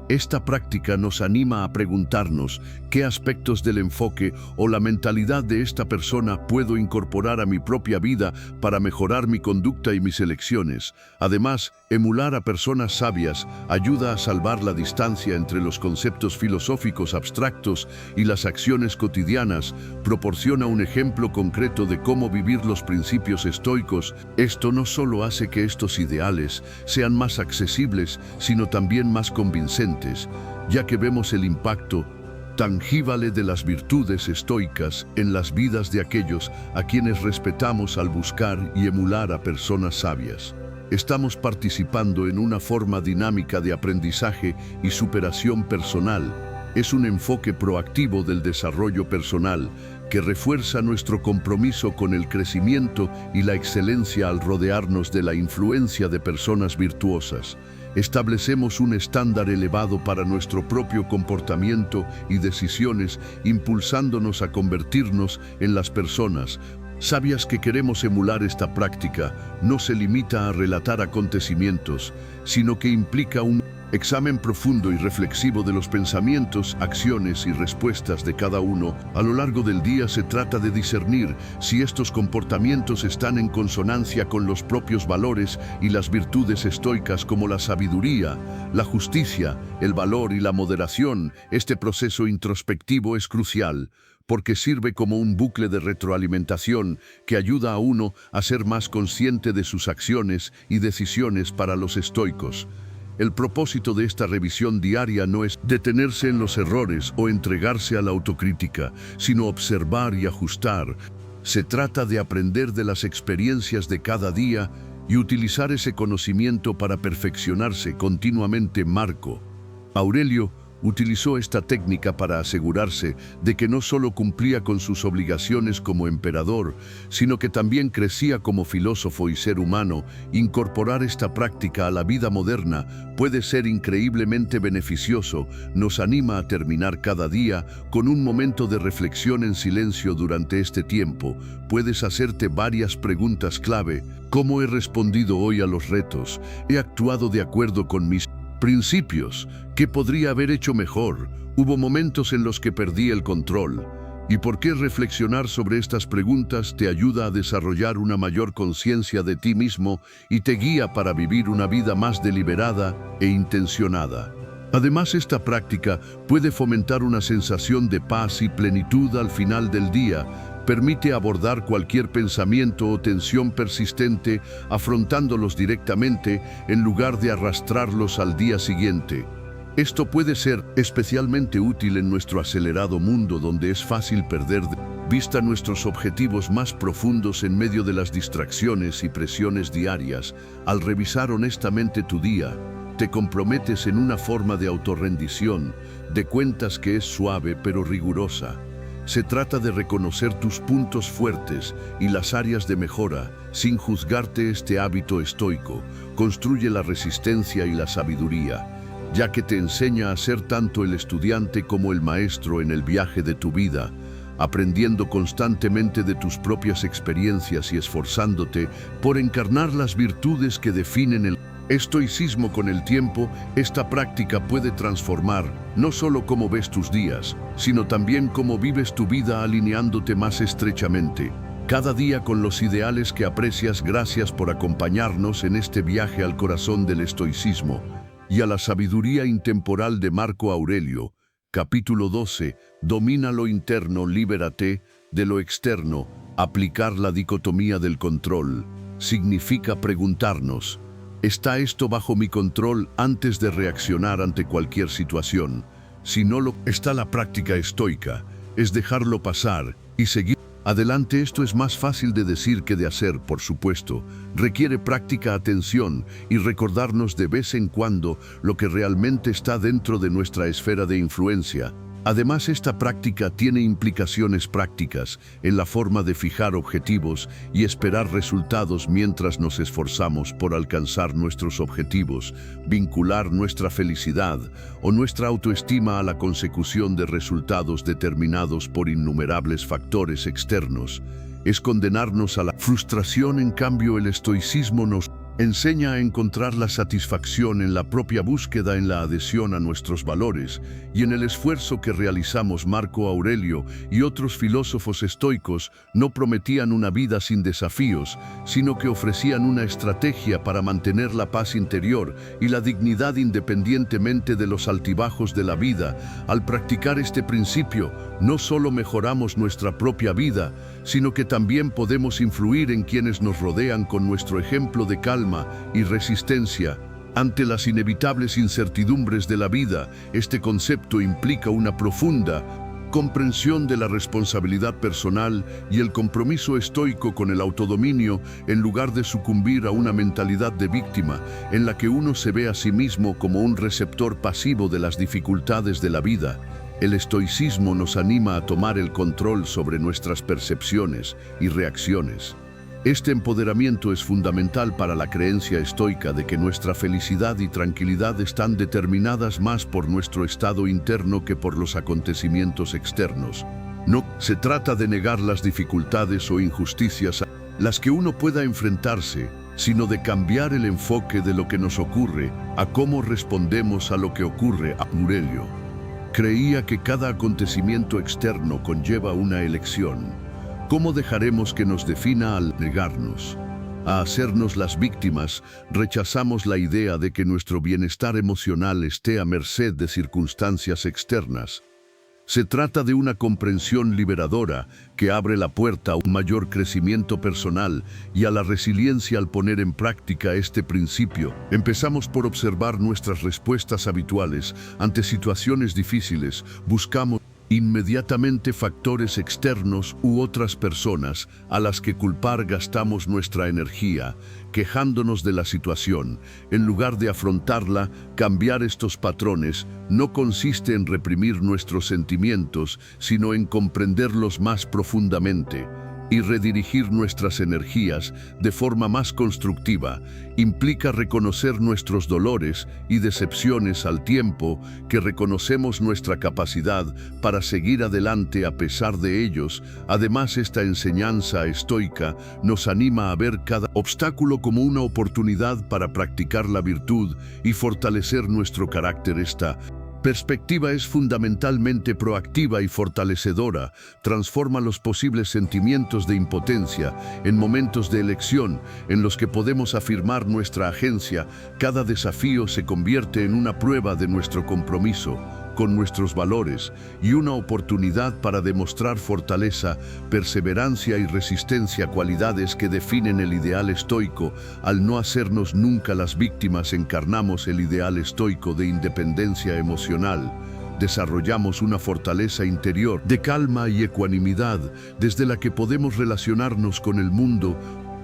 Esta práctica nos anima a preguntarnos qué aspectos del enfoque o la mentalidad de esta persona puedo incorporar a mi propia vida para mejorar mi conducta y mis elecciones. Además, emular a personas sabias ayuda a salvar la distancia entre los conceptos filosóficos abstractos y las acciones cotidianas. Proporciona un ejemplo concreto de cómo vivir los principios estoicos. Esto no solo hace que estos ideales sean más accesibles, sino también más convincentes, ya que vemos el impacto tangible de las virtudes estoicas en las vidas de aquellos a quienes respetamos al buscar y emular a personas sabias. Estamos participando en una forma dinámica de aprendizaje y superación personal. Es un enfoque proactivo del desarrollo personal que refuerza nuestro compromiso con el crecimiento y la excelencia al rodearnos de la influencia de personas virtuosas. Establecemos un estándar elevado para nuestro propio comportamiento y decisiones, impulsándonos a convertirnos en las personas sabias que queremos emular. Esta práctica no se limita a relatar acontecimientos, sino que implica un examen profundo y reflexivo de los pensamientos, acciones y respuestas de cada uno. A lo largo del día se trata de discernir si estos comportamientos están en consonancia con los propios valores y las virtudes estoicas como la sabiduría, la justicia, el valor y la moderación. Este proceso introspectivo es crucial, porque sirve como un bucle de retroalimentación que ayuda a uno a ser más consciente de sus acciones y decisiones. Para los estoicos, el propósito de esta revisión diaria no es detenerse en los errores o entregarse a la autocrítica, sino observar y ajustar. Se trata de aprender de las experiencias de cada día y utilizar ese conocimiento para perfeccionarse continuamente. Marco Aurelio utilizó esta técnica para asegurarse de que no solo cumplía con sus obligaciones como emperador, sino que también crecía como filósofo y ser humano. Incorporar esta práctica a la vida moderna puede ser increíblemente beneficioso. Nos anima a terminar cada día con un momento de reflexión en silencio. Durante este tiempo, puedes hacerte varias preguntas clave. ¿Cómo he respondido hoy a los retos? ¿He actuado de acuerdo con mis principios? ¿Qué podría haber hecho mejor? ¿Hubo momentos en los que perdí el control? ¿Y por qué? Reflexionar sobre estas preguntas te ayuda a desarrollar una mayor conciencia de ti mismo y te guía para vivir una vida más deliberada e intencionada. Además, esta práctica puede fomentar una sensación de paz y plenitud al final del día. Permite abordar cualquier pensamiento o tensión persistente afrontándolos directamente en lugar de arrastrarlos al día siguiente. Esto puede ser especialmente útil en nuestro acelerado mundo, donde es fácil perder de vista nuestros objetivos más profundos en medio de las distracciones y presiones diarias. Al revisar honestamente tu día, te comprometes en una forma de autorrendición, de cuentas que es suave pero rigurosa. Se trata de reconocer tus puntos fuertes y las áreas de mejora, sin juzgarte. Este hábito estoico construye la resistencia y la sabiduría, ya que te enseña a ser tanto el estudiante como el maestro en el viaje de tu vida, aprendiendo constantemente de tus propias experiencias y esforzándote por encarnar las virtudes que definen el estoicismo. Con el tiempo, esta práctica puede transformar no solo cómo ves tus días, sino también cómo vives tu vida, alineándote más estrechamente cada día con los ideales que aprecias. Gracias por acompañarnos en este viaje al corazón del estoicismo y a la sabiduría intemporal de Marco Aurelio. Capítulo 12. Domina lo interno, libérate de lo externo. Aplicar la dicotomía del control significa preguntarnos: ¿está esto bajo mi control? Antes de reaccionar ante cualquier situación. Si no lo está, la práctica estoica es dejarlo pasar y seguir adelante. Esto es más fácil de decir que de hacer, por supuesto. Requiere práctica, atención y recordarnos de vez en cuando lo que realmente está dentro de nuestra esfera de influencia. Además, esta práctica tiene implicaciones prácticas en la forma de fijar objetivos y esperar resultados mientras nos esforzamos por alcanzar nuestros objetivos, vincular nuestra felicidad o nuestra autoestima a la consecución de resultados determinados por innumerables factores externos. Es condenarnos a la frustración. En cambio, el estoicismo nos enseña a encontrar la satisfacción en la propia búsqueda, en la adhesión a nuestros valores y en el esfuerzo que realizamos. Marco Aurelio y otros filósofos estoicos no prometían una vida sin desafíos, sino que ofrecían una estrategia para mantener la paz interior y la dignidad independientemente de los altibajos de la vida. Al practicar este principio, no solo mejoramos nuestra propia vida, sino que también podemos influir en quienes nos rodean con nuestro ejemplo de calma y resistencia ante las inevitables incertidumbres de la vida. Este concepto implica una profunda comprensión de la responsabilidad personal y el compromiso estoico con el autodominio, en lugar de sucumbir a una mentalidad de víctima en la que uno se ve a sí mismo como un receptor pasivo de las dificultades de la vida. El estoicismo nos anima a tomar el control sobre nuestras percepciones y reacciones. Este empoderamiento es fundamental para la creencia estoica de que nuestra felicidad y tranquilidad están determinadas más por nuestro estado interno que por los acontecimientos externos. No se trata de negar las dificultades o injusticias a las que uno pueda enfrentarse, sino de cambiar el enfoque de lo que nos ocurre a cómo respondemos a lo que ocurre. Aurelio creía que cada acontecimiento externo conlleva una elección. ¿Cómo dejaremos que nos defina? Al negarnos a hacernos las víctimas, rechazamos la idea de que nuestro bienestar emocional esté a merced de circunstancias externas. Se trata de una comprensión liberadora que abre la puerta a un mayor crecimiento personal y a la resiliencia. Al poner en práctica este principio, empezamos por observar nuestras respuestas habituales ante situaciones difíciles. Buscamos inmediatamente factores externos u otras personas a las que culpar. Gastamos nuestra energía quejándonos de la situación, en lugar de afrontarla. Cambiar estos patrones no consiste en reprimir nuestros sentimientos, sino en comprenderlos más profundamente y redirigir nuestras energías de forma más constructiva. Implica reconocer nuestros dolores y decepciones al tiempo que reconocemos nuestra capacidad para seguir adelante a pesar de ellos. Además, esta enseñanza estoica nos anima a ver cada obstáculo como una oportunidad para practicar la virtud y fortalecer nuestro carácter. Esta perspectiva es fundamentalmente proactiva y fortalecedora. Transforma los posibles sentimientos de impotencia en momentos de elección en los que podemos afirmar nuestra agencia. Cada desafío se convierte en una prueba de nuestro compromiso con nuestros valores y una oportunidad para demostrar fortaleza, perseverancia y resistencia, cualidades que definen el ideal estoico. Al no hacernos nunca las víctimas, encarnamos el ideal estoico de independencia emocional. Desarrollamos una fortaleza interior de calma y ecuanimidad, desde la que podemos relacionarnos con el mundo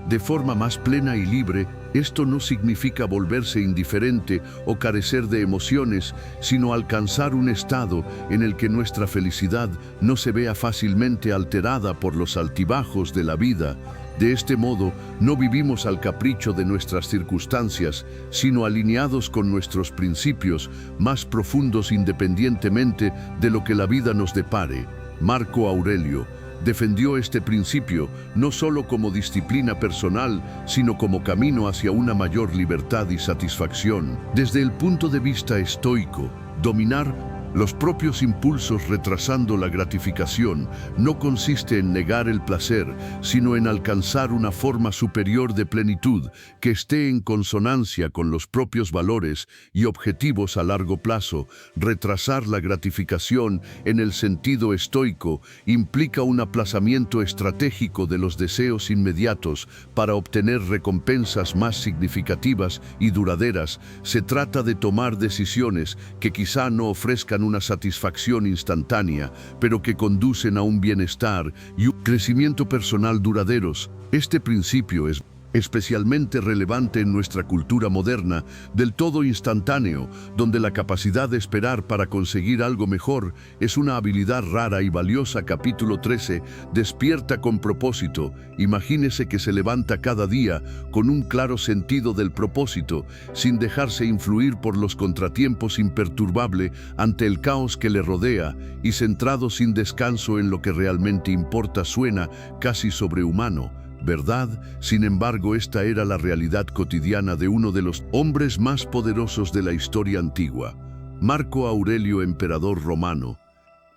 de forma más plena y libre. Esto no significa volverse indiferente o carecer de emociones, sino alcanzar un estado en el que nuestra felicidad no se vea fácilmente alterada por los altibajos de la vida. De este modo, no vivimos al capricho de nuestras circunstancias, sino alineados con nuestros principios más profundos independientemente de lo que la vida nos depare. Marco Aurelio defendió este principio no solo como disciplina personal, sino como camino hacia una mayor libertad y satisfacción. Desde el punto de vista estoico, dominar los propios impulsos retrasando la gratificación no consiste en negar el placer, sino en alcanzar una forma superior de plenitud que esté en consonancia con los propios valores y objetivos a largo plazo. Retrasar la gratificación en el sentido estoico implica un aplazamiento estratégico de los deseos inmediatos para obtener recompensas más significativas y duraderas. Se trata de tomar decisiones que quizá no ofrezcan una satisfacción instantánea, pero que conducen a un bienestar y un crecimiento personal duraderos. Este principio es especialmente relevante en nuestra cultura moderna, del todo instantáneo, donde la capacidad de esperar para conseguir algo mejor es una habilidad rara y valiosa. Capítulo 13. Despierta con propósito. Imagínese que se levanta cada día con un claro sentido del propósito, sin dejarse influir por los contratiempos, imperturbable ante el caos que le rodea y centrado sin descanso en lo que realmente importa. Suena casi sobrehumano, ¿verdad? Sin embargo, esta era la realidad cotidiana de uno de los hombres más poderosos de la historia antigua, Marco Aurelio, emperador romano.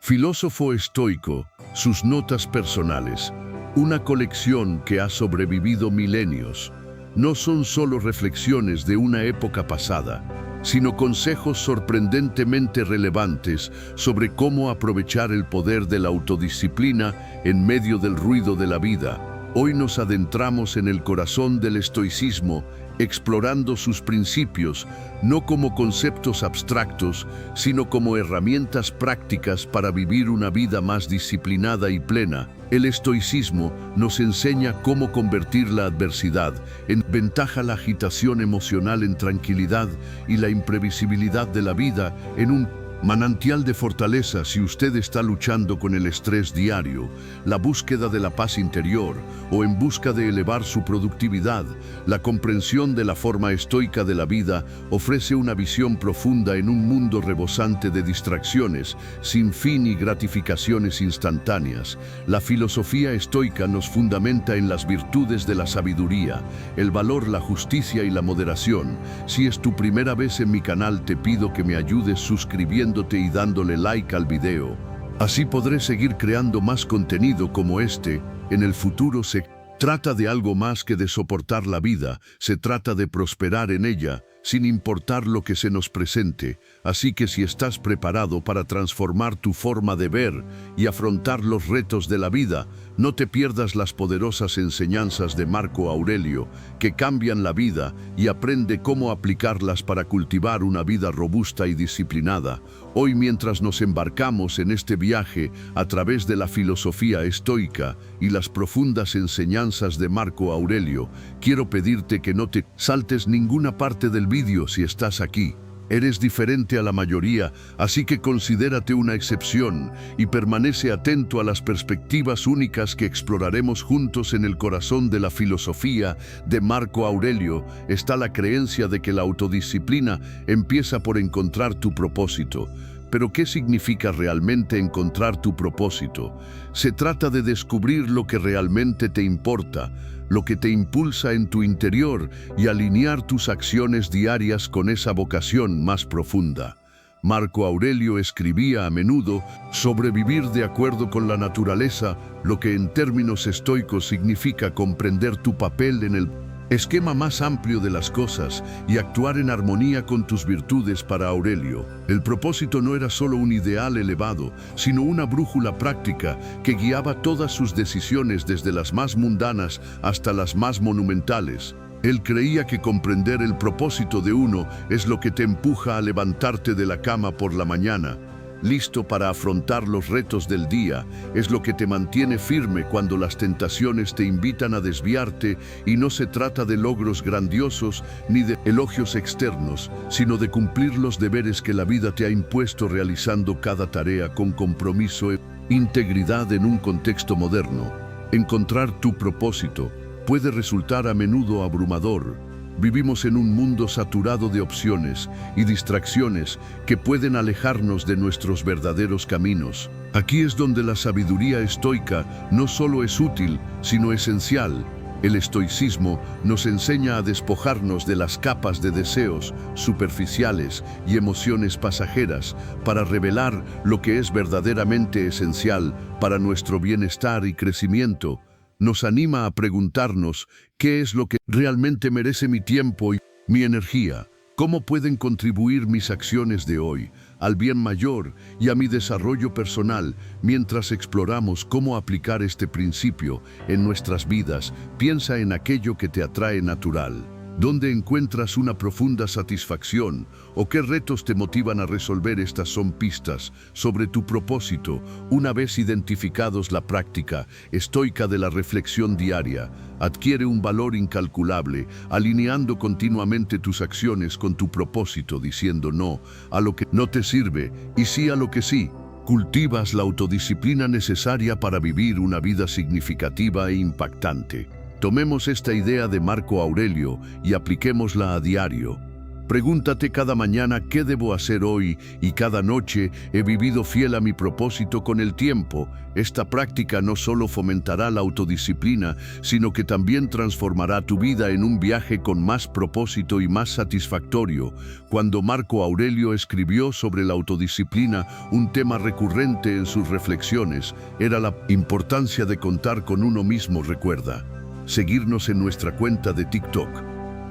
Filósofo estoico, sus notas personales, una colección que ha sobrevivido milenios, no son solo reflexiones de una época pasada, sino consejos sorprendentemente relevantes sobre cómo aprovechar el poder de la autodisciplina en medio del ruido de la vida. Hoy nos adentramos en el corazón del estoicismo, explorando sus principios, no como conceptos abstractos, sino como herramientas prácticas para vivir una vida más disciplinada y plena. El estoicismo nos enseña cómo convertir la adversidad en ventaja, la agitación emocional en tranquilidad y la imprevisibilidad de la vida en un manantial de fortaleza. Si usted está luchando con el estrés diario, la búsqueda de la paz interior o en busca de elevar su productividad, la comprensión de la forma estoica de la vida ofrece una visión profunda en un mundo rebosante de distracciones, sin fin y gratificaciones instantáneas. La filosofía estoica nos fundamenta en las virtudes de la sabiduría, el valor, la justicia y la moderación. Si es tu primera vez en mi canal, te pido que me ayudes suscribiéndote y dándole like al video. Así podré seguir creando más contenido como este en el futuro. Se trata de algo más que de soportar la vida, se trata de prosperar en ella, sin importar lo que se nos presente. Así que si estás preparado para transformar tu forma de ver y afrontar los retos de la vida, no te pierdas las poderosas enseñanzas de Marco Aurelio, que cambian la vida, y aprende cómo aplicarlas para cultivar una vida robusta y disciplinada. Hoy, mientras nos embarcamos en este viaje a través de la filosofía estoica y las profundas enseñanzas de Marco Aurelio, quiero pedirte que no te saltes ninguna parte del vídeo. Si estás aquí, eres diferente a la mayoría, así que considérate una excepción y permanece atento a las perspectivas únicas que exploraremos juntos. En el corazón de la filosofía de Marco Aurelio está la creencia de que la autodisciplina empieza por encontrar tu propósito. Pero ¿qué significa realmente encontrar tu propósito? Se trata de descubrir lo que realmente te importa, lo que te impulsa en tu interior, y alinear tus acciones diarias con esa vocación más profunda. Marco Aurelio escribía a menudo sobre vivir de acuerdo con la naturaleza, lo que en términos estoicos significa comprender tu papel en el esquema más amplio de las cosas y actuar en armonía con tus virtudes. Para Aurelio, el propósito no era solo un ideal elevado, sino una brújula práctica que guiaba todas sus decisiones, desde las más mundanas hasta las más monumentales. Él creía que comprender el propósito de uno es lo que te empuja a levantarte de la cama por la mañana. listo para afrontar los retos del día, es lo que te mantiene firme cuando las tentaciones te invitan a desviarte, y no se trata de logros grandiosos ni de elogios externos, sino de cumplir los deberes que la vida te ha impuesto realizando cada tarea con compromiso e integridad en un contexto moderno. Encontrar tu propósito puede resultar a menudo abrumador. Vivimos en un mundo saturado de opciones y distracciones que pueden alejarnos de nuestros verdaderos caminos. Aquí es donde la sabiduría estoica no solo es útil, sino esencial. El estoicismo nos enseña a despojarnos de las capas de deseos superficiales y emociones pasajeras para revelar lo que es verdaderamente esencial para nuestro bienestar y crecimiento. Nos anima a preguntarnos qué es lo que realmente merece mi tiempo y mi energía, cómo pueden contribuir mis acciones de hoy al bien mayor y a mi desarrollo personal. Mientras exploramos cómo aplicar este principio en nuestras vidas, piensa en aquello que te atrae natural. ¿Dónde encuentras una profunda satisfacción o qué retos te motivan a resolver? Estas son pistas sobre tu propósito. Una vez identificados, la práctica estoica de la reflexión diaria adquiere un valor incalculable, alineando continuamente tus acciones con tu propósito, diciendo no a lo que no te sirve y sí a lo que sí. Cultivas la autodisciplina necesaria para vivir una vida significativa e impactante. Tomemos esta idea de Marco Aurelio y apliquémosla a diario. Pregúntate cada mañana qué debo hacer hoy y cada noche he vivido fiel a mi propósito con el tiempo. Esta práctica no solo fomentará la autodisciplina, sino que también transformará tu vida en un viaje con más propósito y más satisfactorio. Cuando Marco Aurelio escribió sobre la autodisciplina, un tema recurrente en sus reflexiones era la importancia de contar con uno mismo. Recuerda seguirnos en nuestra cuenta de TikTok,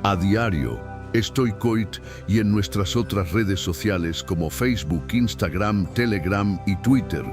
a diario, Estoicoit, y en nuestras otras redes sociales como Facebook, Instagram, Telegram y Twitter.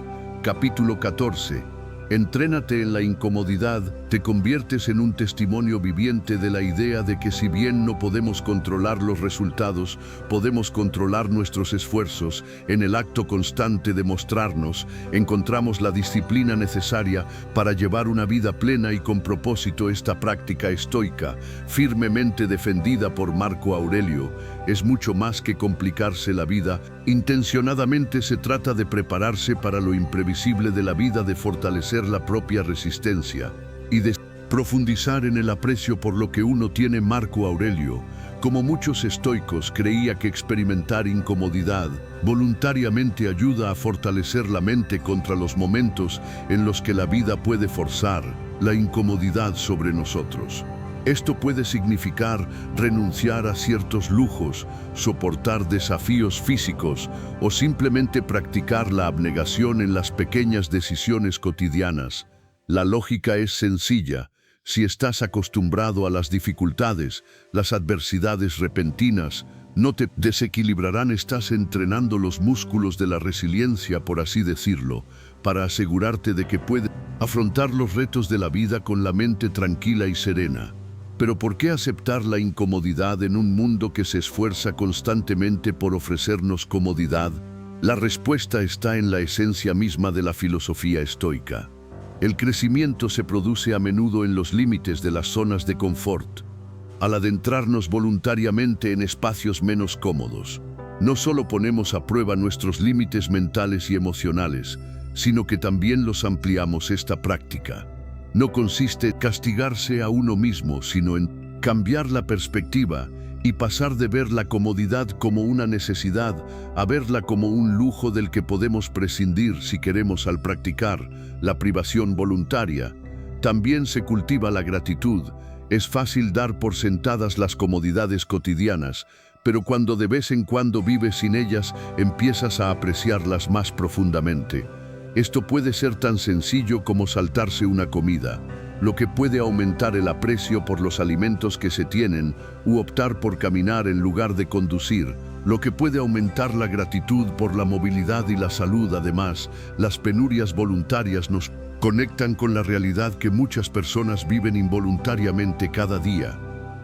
Capítulo 14. Entrénate en la incomodidad. Te conviertes en un testimonio viviente de la idea de que si bien no podemos controlar los resultados, podemos controlar nuestros esfuerzos. En el acto constante de mostrarnos, encontramos la disciplina necesaria para llevar una vida plena y con propósito. Esta práctica estoica, firmemente defendida por Marco Aurelio, es mucho más que complicarse la vida. Intencionadamente se trata de prepararse para lo imprevisible de la vida, de fortalecer la propia resistencia y de profundizar en el aprecio por lo que uno tiene. Marco Aurelio, como muchos estoicos, creía que experimentar incomodidad voluntariamente ayuda a fortalecer la mente contra los momentos en los que la vida puede forzar la incomodidad sobre nosotros. Esto puede significar renunciar a ciertos lujos, soportar desafíos físicos o simplemente practicar la abnegación en las pequeñas decisiones cotidianas. La lógica es sencilla. Si estás acostumbrado a las dificultades, las adversidades repentinas no te desequilibrarán. Estás entrenando los músculos de la resiliencia, por así decirlo, para asegurarte de que puedes afrontar los retos de la vida con la mente tranquila y serena. Pero ¿por qué aceptar la incomodidad en un mundo que se esfuerza constantemente por ofrecernos comodidad? La respuesta está en la esencia misma de la filosofía estoica. El crecimiento se produce a menudo en los límites de las zonas de confort. Al adentrarnos voluntariamente en espacios menos cómodos, no solo ponemos a prueba nuestros límites mentales y emocionales, sino que también los ampliamos. Esta práctica no consiste en castigarse a uno mismo, sino en cambiar la perspectiva y pasar de ver la comodidad como una necesidad a verla como un lujo del que podemos prescindir si queremos. Al practicar la privación voluntaria, también se cultiva la gratitud. Es fácil dar por sentadas las comodidades cotidianas, pero cuando de vez en cuando vives sin ellas, empiezas a apreciarlas más profundamente. Esto puede ser tan sencillo como saltarse una comida, lo que puede aumentar el aprecio por los alimentos que se tienen, u optar por caminar en lugar de conducir, lo que puede aumentar la gratitud por la movilidad y la salud. Además, las penurias voluntarias nos conectan con la realidad que muchas personas viven involuntariamente cada día.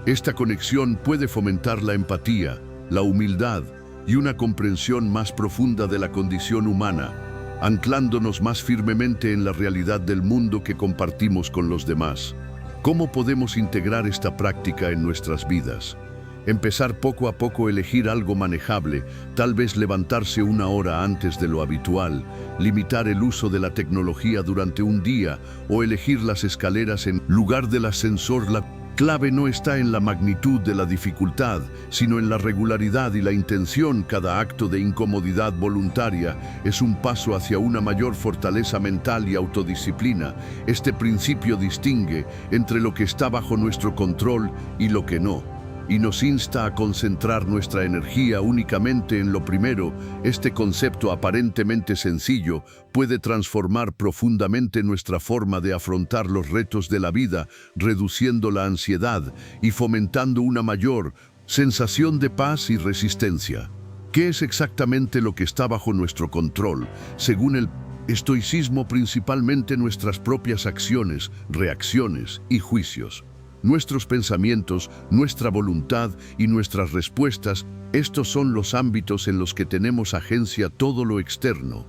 Esta conexión puede fomentar la empatía, la humildad y una comprensión más profunda de la condición humana, anclándonos más firmemente en la realidad del mundo que compartimos con los demás. ¿Cómo podemos integrar esta práctica en nuestras vidas? Empezar poco a poco a elegir algo manejable, tal vez levantarse una hora antes de lo habitual, limitar el uso de la tecnología durante un día o elegir las escaleras en lugar del ascensor. La clave no está en la magnitud de la dificultad, sino en la regularidad y la intención. Cada acto de incomodidad voluntaria es un paso hacia una mayor fortaleza mental y autodisciplina. Este principio distingue entre lo que está bajo nuestro control y lo que no, y nos insta a concentrar nuestra energía únicamente en lo primero. Este concepto aparentemente sencillo puede transformar profundamente nuestra forma de afrontar los retos de la vida, reduciendo la ansiedad y fomentando una mayor sensación de paz y resistencia. ¿Qué es exactamente lo que está bajo nuestro control? Según el estoicismo, principalmente nuestras propias acciones, reacciones y juicios. Nuestros pensamientos, nuestra voluntad y nuestras respuestas, estos son los ámbitos en los que tenemos agencia. Todo lo externo,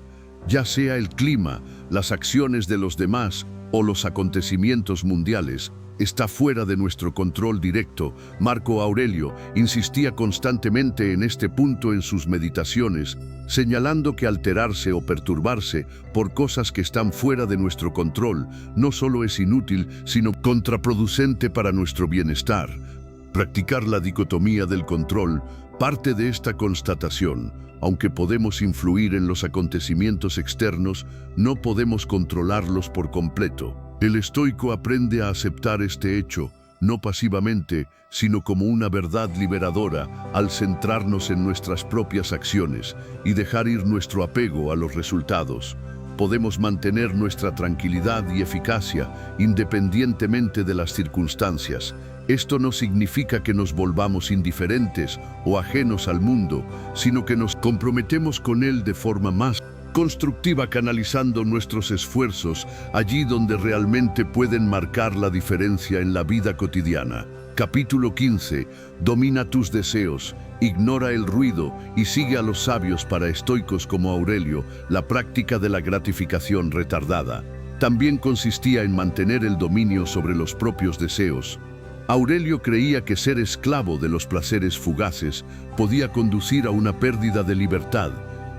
ya sea el clima, las acciones de los demás o los acontecimientos mundiales, está fuera de nuestro control directo. Marco Aurelio insistía constantemente en este punto en sus meditaciones, señalando que alterarse o perturbarse por cosas que están fuera de nuestro control no solo es inútil, sino contraproducente para nuestro bienestar. Practicar la dicotomía del control parte de esta constatación. Aunque podemos influir en los acontecimientos externos, no podemos controlarlos por completo. El estoico aprende a aceptar este hecho, no pasivamente, sino como una verdad liberadora, al centrarnos en nuestras propias acciones y dejar ir nuestro apego a los resultados. Podemos mantener nuestra tranquilidad y eficacia independientemente de las circunstancias. Esto no significa que nos volvamos indiferentes o ajenos al mundo, sino que nos comprometemos con él de forma más constructiva, canalizando nuestros esfuerzos allí donde realmente pueden marcar la diferencia en la vida cotidiana. Capítulo 15. Domina tus deseos, ignora el ruido y sigue a los sabios. Para estoicos como Aurelio, la práctica de la gratificación retardada también consistía en mantener el dominio sobre los propios deseos. Aurelio creía que ser esclavo de los placeres fugaces podía conducir a una pérdida de libertad,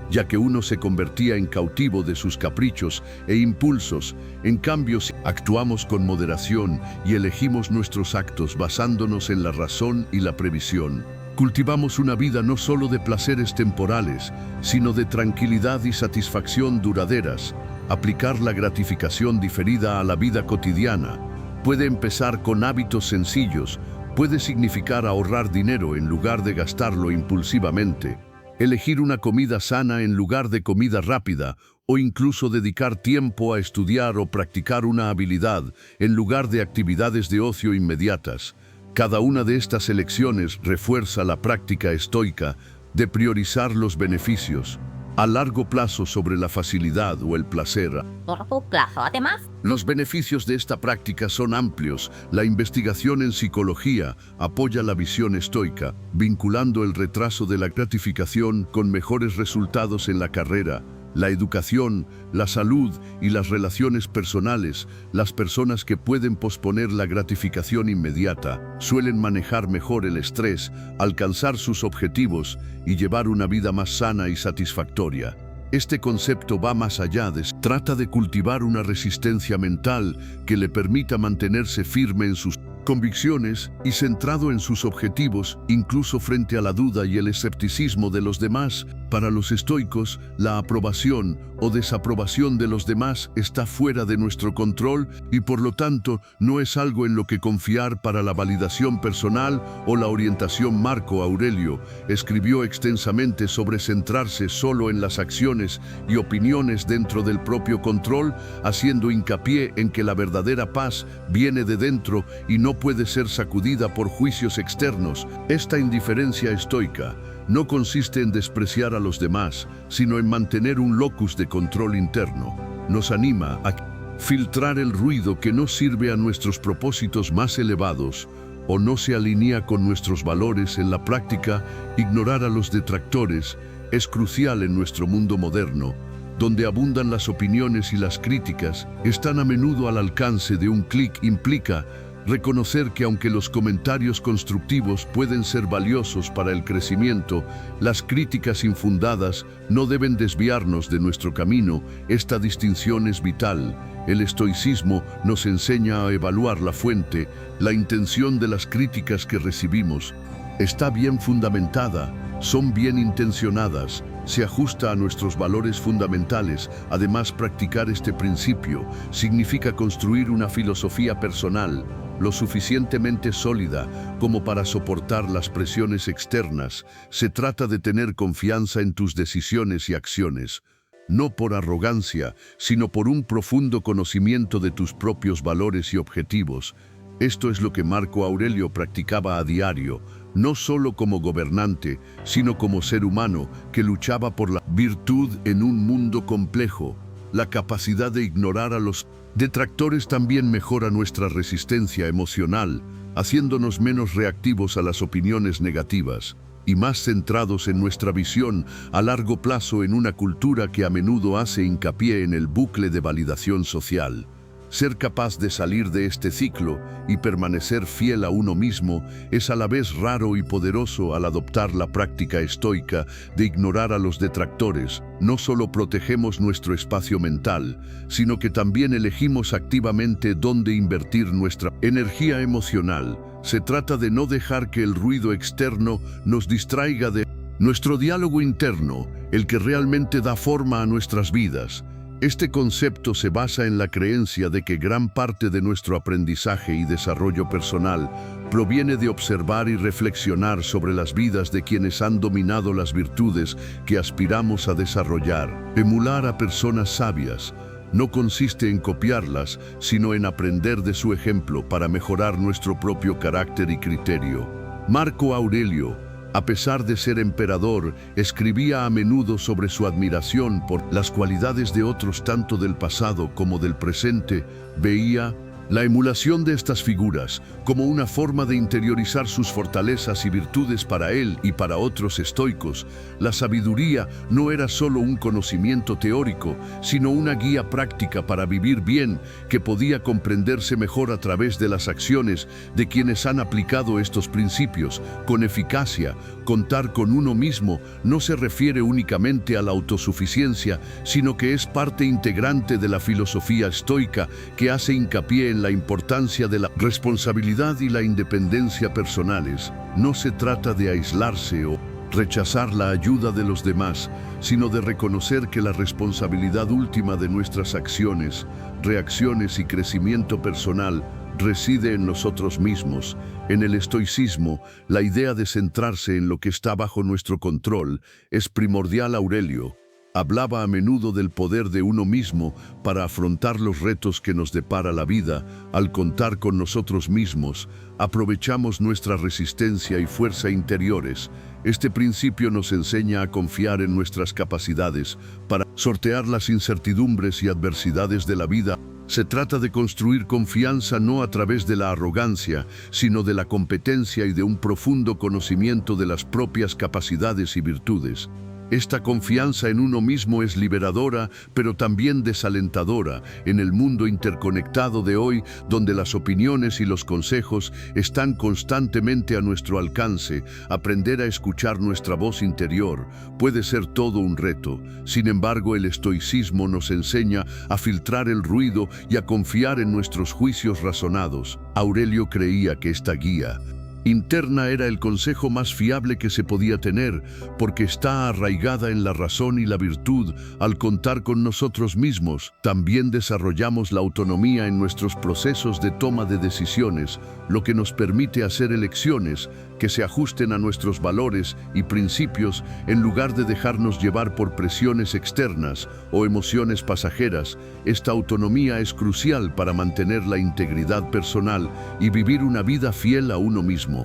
ya que uno se convertía en cautivo de sus caprichos e impulsos. En cambio, si actuamos con moderación y elegimos nuestros actos basándonos en la razón y la previsión, cultivamos una vida no solo de placeres temporales, sino de tranquilidad y satisfacción duraderas. Aplicar la gratificación diferida a la vida cotidiana puede empezar con hábitos sencillos. Puede significar ahorrar dinero en lugar de gastarlo impulsivamente, elegir una comida sana en lugar de comida rápida, o incluso dedicar tiempo a estudiar o practicar una habilidad en lugar de actividades de ocio inmediatas. Cada una de estas elecciones refuerza la práctica estoica de priorizar los beneficios a largo plazo sobre la facilidad o el placer. Corto plazo, además. Los beneficios de esta práctica son amplios. La investigación en psicología apoya la visión estoica, vinculando el retraso de la gratificación con mejores resultados en la carrera, la educación, la salud y las relaciones personales. Las personas que pueden posponer la gratificación inmediata suelen manejar mejor el estrés, alcanzar sus objetivos y llevar una vida más sana y satisfactoria. Este concepto va más allá trata de cultivar una resistencia mental que le permita mantenerse firme en sus convicciones y centrado en sus objetivos, incluso frente a la duda y el escepticismo de los demás. Para los estoicos, la aprobación o desaprobación de los demás está fuera de nuestro control y por lo tanto no es algo en lo que confiar para la validación personal o la orientación. Marco Aurelio escribió extensamente sobre centrarse solo en las acciones y opiniones dentro del propio control, haciendo hincapié en que la verdadera paz viene de dentro y no puede ser sacudida por juicios externos. Esta indiferencia estoica no consiste en despreciar a los demás, sino en mantener un locus de control interno. Nos anima a filtrar el ruido que no sirve a nuestros propósitos más elevados, o no se alinea con nuestros valores en la práctica, ignorar a los detractores es crucial en nuestro mundo moderno, donde abundan las opiniones y las críticas, están a menudo al alcance de un clic. Implica reconocer que aunque los comentarios constructivos pueden ser valiosos para el crecimiento, las críticas infundadas no deben desviarnos de nuestro camino. Esta distinción es vital. El estoicismo nos enseña a evaluar la fuente, la intención de las críticas que recibimos. Está bien fundamentada, son bien intencionadas, se ajusta a nuestros valores fundamentales. Además, practicar este principio significa construir una filosofía personal lo suficientemente sólida como para soportar las presiones externas. Se trata de tener confianza en tus decisiones y acciones, no por arrogancia, sino por un profundo conocimiento de tus propios valores y objetivos. Esto es lo que Marco Aurelio practicaba a diario, no solo como gobernante, sino como ser humano que luchaba por la virtud en un mundo complejo. La capacidad de ignorar a los detractores también mejora nuestra resistencia emocional, haciéndonos menos reactivos a las opiniones negativas y más centrados en nuestra visión a largo plazo en una cultura que a menudo hace hincapié en el bucle de validación social. Ser capaz de salir de este ciclo y permanecer fiel a uno mismo es a la vez raro y poderoso. Al adoptar la práctica estoica de ignorar a los detractores, no solo protegemos nuestro espacio mental, sino que también elegimos activamente dónde invertir nuestra energía emocional. Se trata de no dejar que el ruido externo nos distraiga de nuestro diálogo interno, el que realmente da forma a nuestras vidas. Este concepto se basa en la creencia de que gran parte de nuestro aprendizaje y desarrollo personal proviene de observar y reflexionar sobre las vidas de quienes han dominado las virtudes que aspiramos a desarrollar. Emular a personas sabias no consiste en copiarlas, sino en aprender de su ejemplo para mejorar nuestro propio carácter y criterio. Marco Aurelio, a pesar de ser emperador, escribía a menudo sobre su admiración por las cualidades de otros tanto del pasado como del presente. Veía la emulación de estas figuras como una forma de interiorizar sus fortalezas y virtudes para él y para otros estoicos. La sabiduría no era solo un conocimiento teórico, sino una guía práctica para vivir bien, que podía comprenderse mejor a través de las acciones de quienes han aplicado estos principios con eficacia. Contar con uno mismo no se refiere únicamente a la autosuficiencia, sino que es parte integrante de la filosofía estoica, que hace hincapié en la importancia de la responsabilidad y la independencia personales. No se trata de aislarse o rechazar la ayuda de los demás, sino de reconocer que la responsabilidad última de nuestras acciones, reacciones y crecimiento personal reside en nosotros mismos. En el estoicismo, la idea de centrarse en lo que está bajo nuestro control es primordial. Aurelio hablaba a menudo del poder de uno mismo para afrontar los retos que nos depara la vida. Al contar con nosotros mismos, aprovechamos nuestra resistencia y fuerza interiores. Este principio nos enseña a confiar en nuestras capacidades para sortear las incertidumbres y adversidades de la vida. Se trata de construir confianza no a través de la arrogancia, sino de la competencia y de un profundo conocimiento de las propias capacidades y virtudes. Esta confianza en uno mismo es liberadora, pero también desalentadora en el mundo interconectado de hoy, donde las opiniones y los consejos están constantemente a nuestro alcance. Aprender a escuchar nuestra voz interior puede ser todo un reto. Sin embargo, el estoicismo nos enseña a filtrar el ruido y a confiar en nuestros juicios razonados. Aurelio creía que esta guía interna era el consejo más fiable que se podía tener, porque está arraigada en la razón y la virtud. Al contar con nosotros mismos, también desarrollamos la autonomía en nuestros procesos de toma de decisiones, lo que nos permite hacer elecciones que se ajusten a nuestros valores y principios en lugar de dejarnos llevar por presiones externas o emociones pasajeras. Esta autonomía es crucial para mantener la integridad personal y vivir una vida fiel a uno mismo.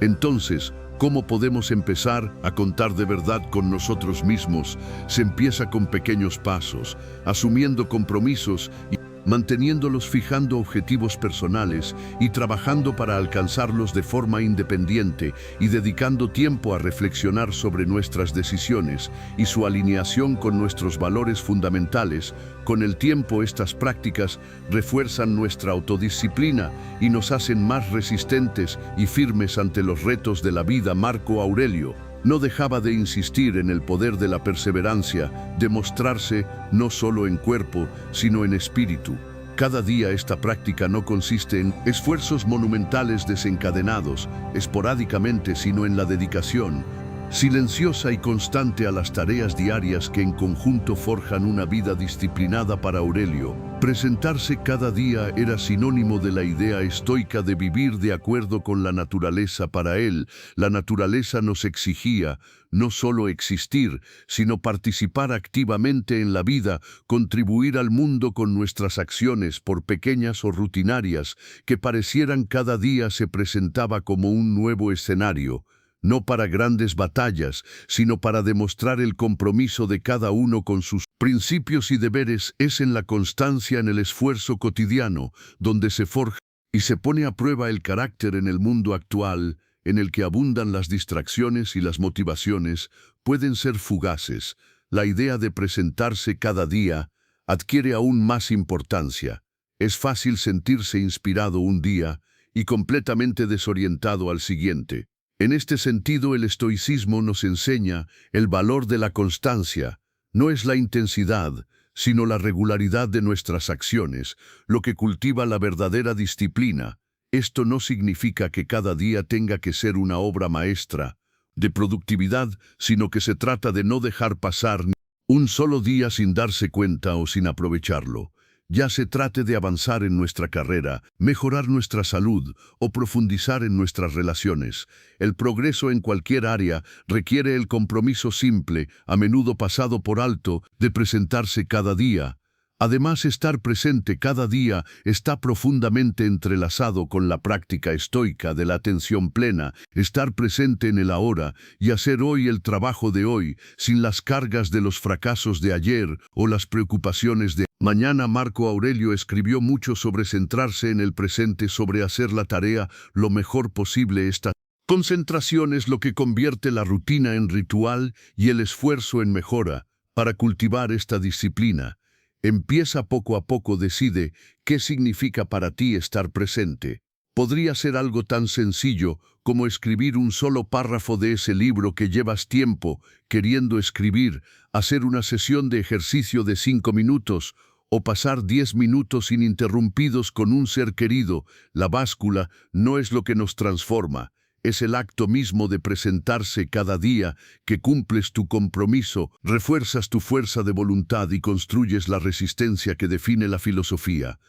Entonces, ¿cómo podemos empezar a contar de verdad con nosotros mismos? Se empieza con pequeños pasos, asumiendo compromisos y manteniéndolos fijando objetivos personales y trabajando para alcanzarlos de forma independiente y dedicando tiempo a reflexionar sobre nuestras decisiones y su alineación con nuestros valores fundamentales. Con el tiempo, estas prácticas refuerzan nuestra autodisciplina y nos hacen más resistentes y firmes ante los retos de la vida. Marco Aurelio no dejaba de insistir en el poder de la perseverancia, de mostrarse no solo en cuerpo, sino en espíritu. Cada día esta práctica no consiste en esfuerzos monumentales desencadenados esporádicamente, sino en la dedicación silenciosa y constante a las tareas diarias que en conjunto forjan una vida disciplinada. Para Aurelio, presentarse cada día era sinónimo de la idea estoica de vivir de acuerdo con la naturaleza. Para él, la naturaleza nos exigía no solo existir, sino participar activamente en la vida, contribuir al mundo con nuestras acciones, por pequeñas o rutinarias, que parecieran. Cada día se presentaba como un nuevo escenario, no para grandes batallas, sino para demostrar el compromiso de cada uno con sus principios y deberes. Es en la constancia, en el esfuerzo cotidiano, donde se forja y se pone a prueba el carácter. En el mundo actual, en el que abundan las distracciones y las motivaciones pueden ser fugaces, la idea de presentarse cada día adquiere aún más importancia. Es fácil sentirse inspirado un día y completamente desorientado al siguiente. En este sentido, el estoicismo nos enseña el valor de la constancia. No es la intensidad, sino la regularidad de nuestras acciones, lo que cultiva la verdadera disciplina. Esto no significa que cada día tenga que ser una obra maestra de productividad, sino que se trata de no dejar pasar un solo día sin darse cuenta o sin aprovecharlo. Ya se trate de avanzar en nuestra carrera, mejorar nuestra salud o profundizar en nuestras relaciones. El progreso en cualquier área requiere el compromiso simple, a menudo pasado por alto, de presentarse cada día. Además, estar presente cada día está profundamente entrelazado con la práctica estoica de la atención plena, estar presente en el ahora y hacer hoy el trabajo de hoy, sin las cargas de los fracasos de ayer o las preocupaciones de mañana. Marco Aurelio escribió mucho sobre centrarse en el presente, sobre hacer la tarea lo mejor posible. Esta concentración es lo que convierte la rutina en ritual y el esfuerzo en mejora. Para cultivar esta disciplina, empieza poco a poco. Decide qué significa para ti estar presente. Podría ser algo tan sencillo como escribir un solo párrafo de ese libro que llevas tiempo queriendo escribir, hacer una sesión de ejercicio de 5 minutos o pasar 10 minutos ininterrumpidos con un ser querido. La báscula no es lo que nos transforma, es el acto mismo de presentarse cada día, que cumples tu compromiso, refuerzas tu fuerza de voluntad y construyes la resistencia que define la filosofía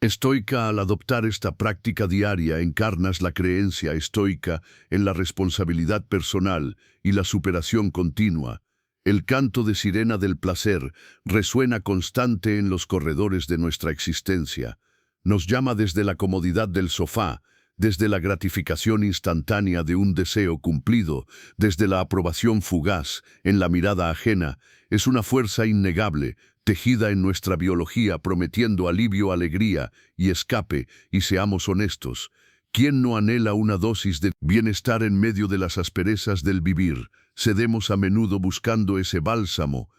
estoica. Al adoptar esta práctica diaria, encarnas la creencia estoica en la responsabilidad personal y la superación continua. El canto de sirena del placer resuena constante en los corredores de nuestra existencia. Nos llama desde la comodidad del sofá, desde la gratificación instantánea de un deseo cumplido, desde la aprobación fugaz en la mirada ajena. Es una fuerza innegable, tejida en nuestra biología, prometiendo alivio, alegría y escape. Y seamos honestos, ¿quién no anhela una dosis de bienestar en medio de las asperezas del vivir? Cedemos a menudo buscando ese bálsamo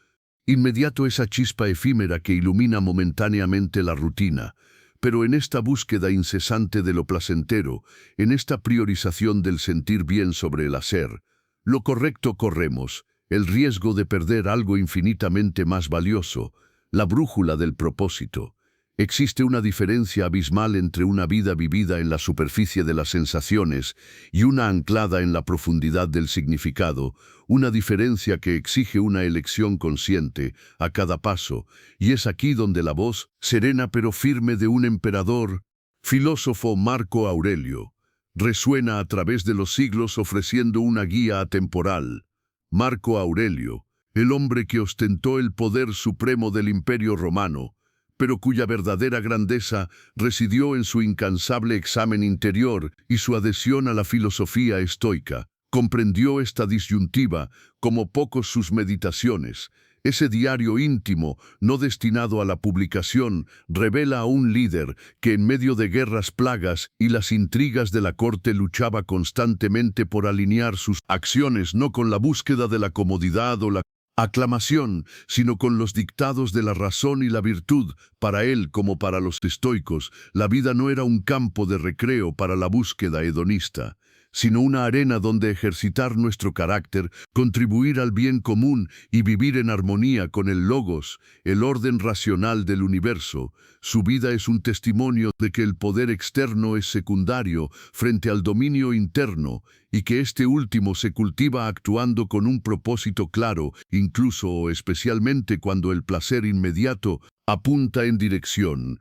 inmediato, esa chispa efímera que ilumina momentáneamente la rutina. Pero en esta búsqueda incesante de lo placentero, en esta priorización del sentir bien sobre el hacer lo correcto, corremos el riesgo de perder algo infinitamente más valioso, la brújula del propósito. Existe una diferencia abismal entre una vida vivida en la superficie de las sensaciones y una anclada en la profundidad del significado, una diferencia que exige una elección consciente a cada paso, y es aquí donde la voz serena pero firme de un emperador, filósofo, Marco Aurelio, resuena a través de los siglos, ofreciendo una guía atemporal. Marco Aurelio, el hombre que ostentó el poder supremo del Imperio Romano, pero cuya verdadera grandeza residió en su incansable examen interior y su adhesión a la filosofía estoica, comprendió esta disyuntiva como pocos sus meditaciones. Ese diario íntimo, no destinado a la publicación, revela a un líder que en medio de guerras, plagas y las intrigas de la corte luchaba constantemente por alinear sus acciones no con la búsqueda de la comodidad o la aclamación, sino con los dictados de la razón y la virtud. Para él, como para los estoicos, la vida no era un campo de recreo para la búsqueda hedonista, sino una arena donde ejercitar nuestro carácter, contribuir al bien común y vivir en armonía con el logos, el orden racional del universo. Su vida es un testimonio de que el poder externo es secundario frente al dominio interno y que este último se cultiva actuando con un propósito claro, incluso o especialmente cuando el placer inmediato apunta en dirección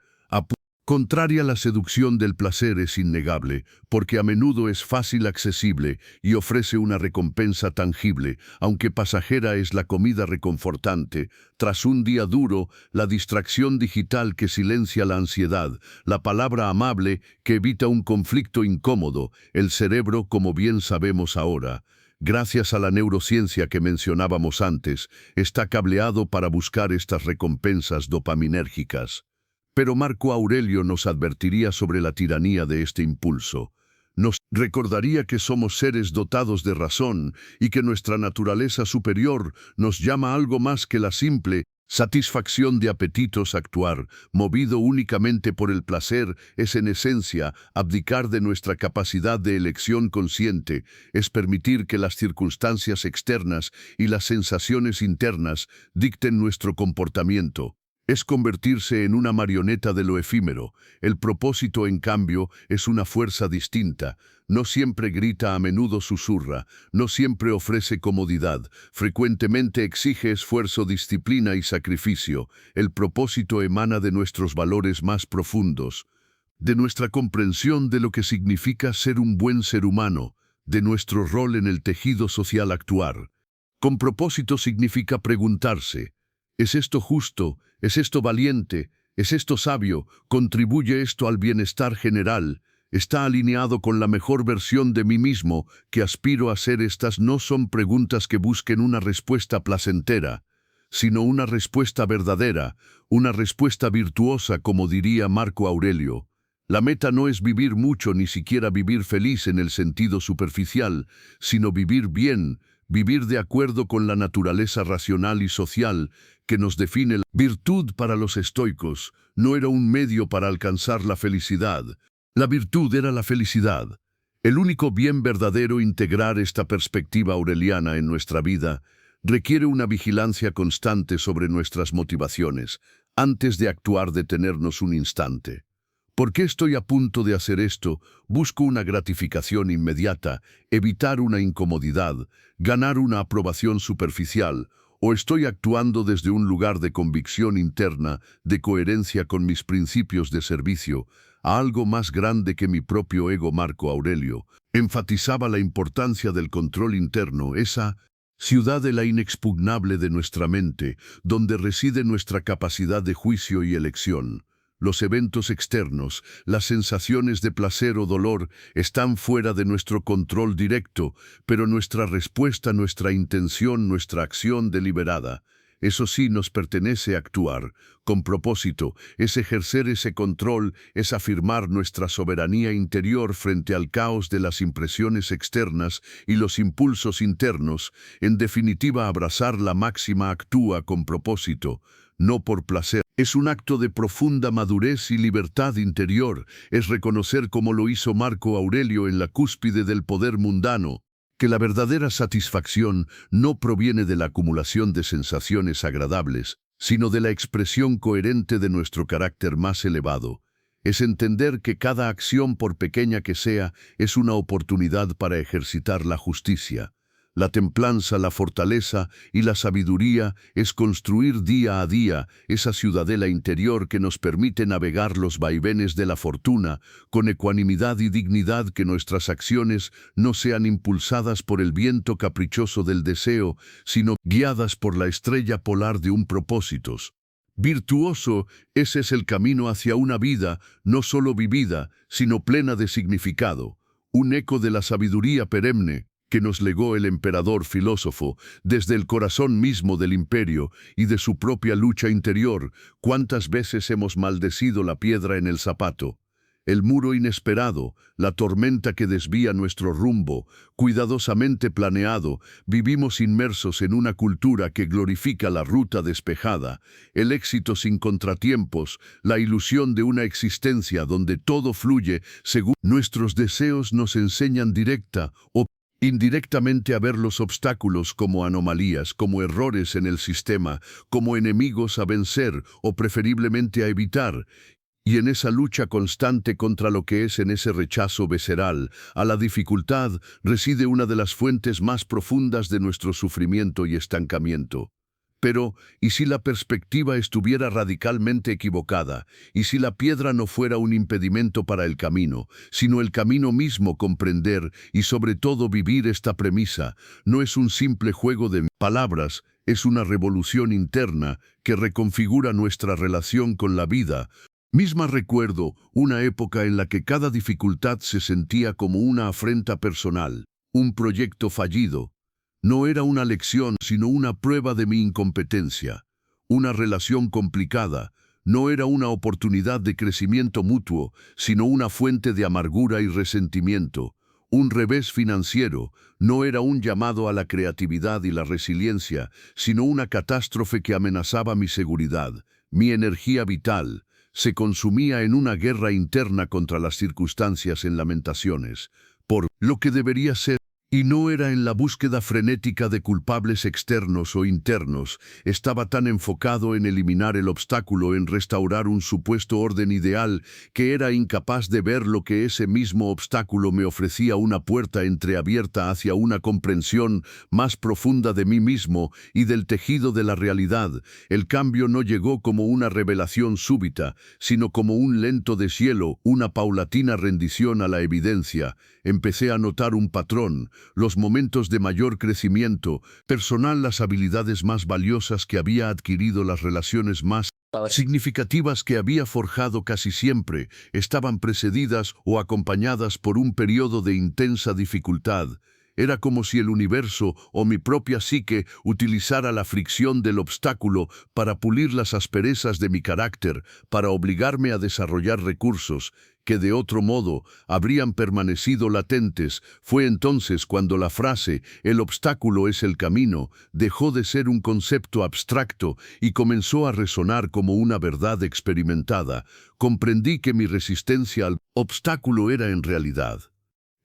contraria. La seducción del placer es innegable, porque a menudo es fácil accesible y ofrece una recompensa tangible, aunque pasajera es la comida reconfortante. Tras un día duro, la distracción digital que silencia la ansiedad, la palabra amable que evita un conflicto incómodo, el cerebro, como bien sabemos ahora, gracias a la neurociencia que mencionábamos antes, está cableado para buscar estas recompensas dopaminérgicas. Pero Marco Aurelio nos advertiría sobre la tiranía de este impulso. Nos recordaría que somos seres dotados de razón y que nuestra naturaleza superior nos llama a algo más que la simple satisfacción de apetitos. Actuar, movido únicamente por el placer, es en esencia abdicar de nuestra capacidad de elección consciente, es permitir que las circunstancias externas y las sensaciones internas dicten nuestro comportamiento. Es convertirse en una marioneta de lo efímero. El propósito, en cambio, es una fuerza distinta. No siempre grita, a menudo susurra, no siempre ofrece comodidad, frecuentemente exige esfuerzo, disciplina y sacrificio. El propósito emana de nuestros valores más profundos, de nuestra comprensión de lo que significa ser un buen ser humano, de nuestro rol en el tejido social. Actuar con propósito significa preguntarse: ¿es esto justo? ¿Es esto valiente? ¿Es esto sabio? ¿Contribuye esto al bienestar general? ¿Está alineado con la mejor versión de mí mismo que aspiro a ser? Estas no son preguntas que busquen una respuesta placentera, sino una respuesta verdadera, una respuesta virtuosa, como diría Marco Aurelio. La meta no es vivir mucho, ni siquiera vivir feliz en el sentido superficial, sino vivir bien, vivir de acuerdo con la naturaleza racional y social que nos define. La virtud para los estoicos no era un medio para alcanzar la felicidad. La virtud era la felicidad. El único bien verdadero. Integrar esta perspectiva aureliana en nuestra vida requiere una vigilancia constante sobre nuestras motivaciones. Antes de actuar, detenernos un instante. ¿Por qué estoy a punto de hacer esto? ¿Busco una gratificación inmediata, evitar una incomodidad, ganar una aprobación superficial? ¿O estoy actuando desde un lugar de convicción interna, de coherencia con mis principios, de servicio a algo más grande que mi propio ego? Marco Aurelio enfatizaba la importancia del control interno, esa ciudad de la inexpugnable de nuestra mente, donde reside nuestra capacidad de juicio y elección. Los eventos externos, las sensaciones de placer o dolor, están fuera de nuestro control directo, pero nuestra respuesta, nuestra intención, nuestra acción deliberada, eso sí nos pertenece. Actuar con propósito es ejercer ese control, es afirmar nuestra soberanía interior frente al caos de las impresiones externas y los impulsos internos. En definitiva, abrazar la máxima actúa con propósito, no por placer. Es un acto de profunda madurez y libertad interior. Es reconocer, como lo hizo Marco Aurelio en la cúspide del poder mundano, que la verdadera satisfacción no proviene de la acumulación de sensaciones agradables, sino de la expresión coherente de nuestro carácter más elevado. Es entender que cada acción, por pequeña que sea, es una oportunidad para ejercitar la justicia. La templanza, la fortaleza y la sabiduría es construir día a día esa ciudadela interior que nos permite navegar los vaivenes de la fortuna con ecuanimidad y dignidad, que nuestras acciones no sean impulsadas por el viento caprichoso del deseo, sino guiadas por la estrella polar de un propósito virtuoso. Ese es el camino hacia una vida no solo vivida, sino plena de significado, un eco de la sabiduría perenne que nos legó el emperador filósofo, desde el corazón mismo del imperio y de su propia lucha interior. ¿Cuántas veces hemos maldecido la piedra en el zapato? El muro inesperado, la tormenta que desvía nuestro rumbo, cuidadosamente planeado, vivimos inmersos en una cultura que glorifica la ruta despejada, el éxito sin contratiempos, la ilusión de una existencia donde todo fluye según nuestros deseos nos enseñan directa o indirectamente a ver los obstáculos como anomalías, como errores en el sistema, como enemigos a vencer o preferiblemente a evitar. Y en esa lucha constante contra lo que es, en ese rechazo visceral a la dificultad, reside una de las fuentes más profundas de nuestro sufrimiento y estancamiento. Pero, ¿y si la perspectiva estuviera radicalmente equivocada? ¿Y si la piedra no fuera un impedimento para el camino, sino el camino mismo? Comprender y sobre todo vivir esta premisa no es un simple juego de palabras, es una revolución interna que reconfigura nuestra relación con la vida. Misma recuerdo una época en la que cada dificultad se sentía como una afrenta personal, un proyecto fallido. No era una lección, sino una prueba de mi incompetencia. Una relación complicada no era una oportunidad de crecimiento mutuo, sino una fuente de amargura y resentimiento. Un revés financiero no era un llamado a la creatividad y la resiliencia, sino una catástrofe que amenazaba mi seguridad, mi energía vital. Se consumía en una guerra interna contra las circunstancias en lamentaciones, por lo que debería ser, y no era en la búsqueda frenética de culpables externos o internos. Estaba tan enfocado en eliminar el obstáculo, en restaurar un supuesto orden ideal, que era incapaz de ver lo que ese mismo obstáculo me ofrecía: una puerta entreabierta hacia una comprensión más profunda de mí mismo y del tejido de la realidad. El cambio no llegó como una revelación súbita, sino como un lento deshielo, una paulatina rendición a la evidencia. Empecé a notar un patrón: los momentos de mayor crecimiento personal, las habilidades más valiosas que había adquirido, las relaciones más significativas que había forjado, casi siempre estaban precedidas o acompañadas por un periodo de intensa dificultad. Era como si el universo o mi propia psique utilizara la fricción del obstáculo para pulir las asperezas de mi carácter, para obligarme a desarrollar recursos que de otro modo habrían permanecido latentes. Fue entonces cuando la frase «el obstáculo es el camino» dejó de ser un concepto abstracto y comenzó a resonar como una verdad experimentada. Comprendí que mi resistencia al obstáculo era en realidad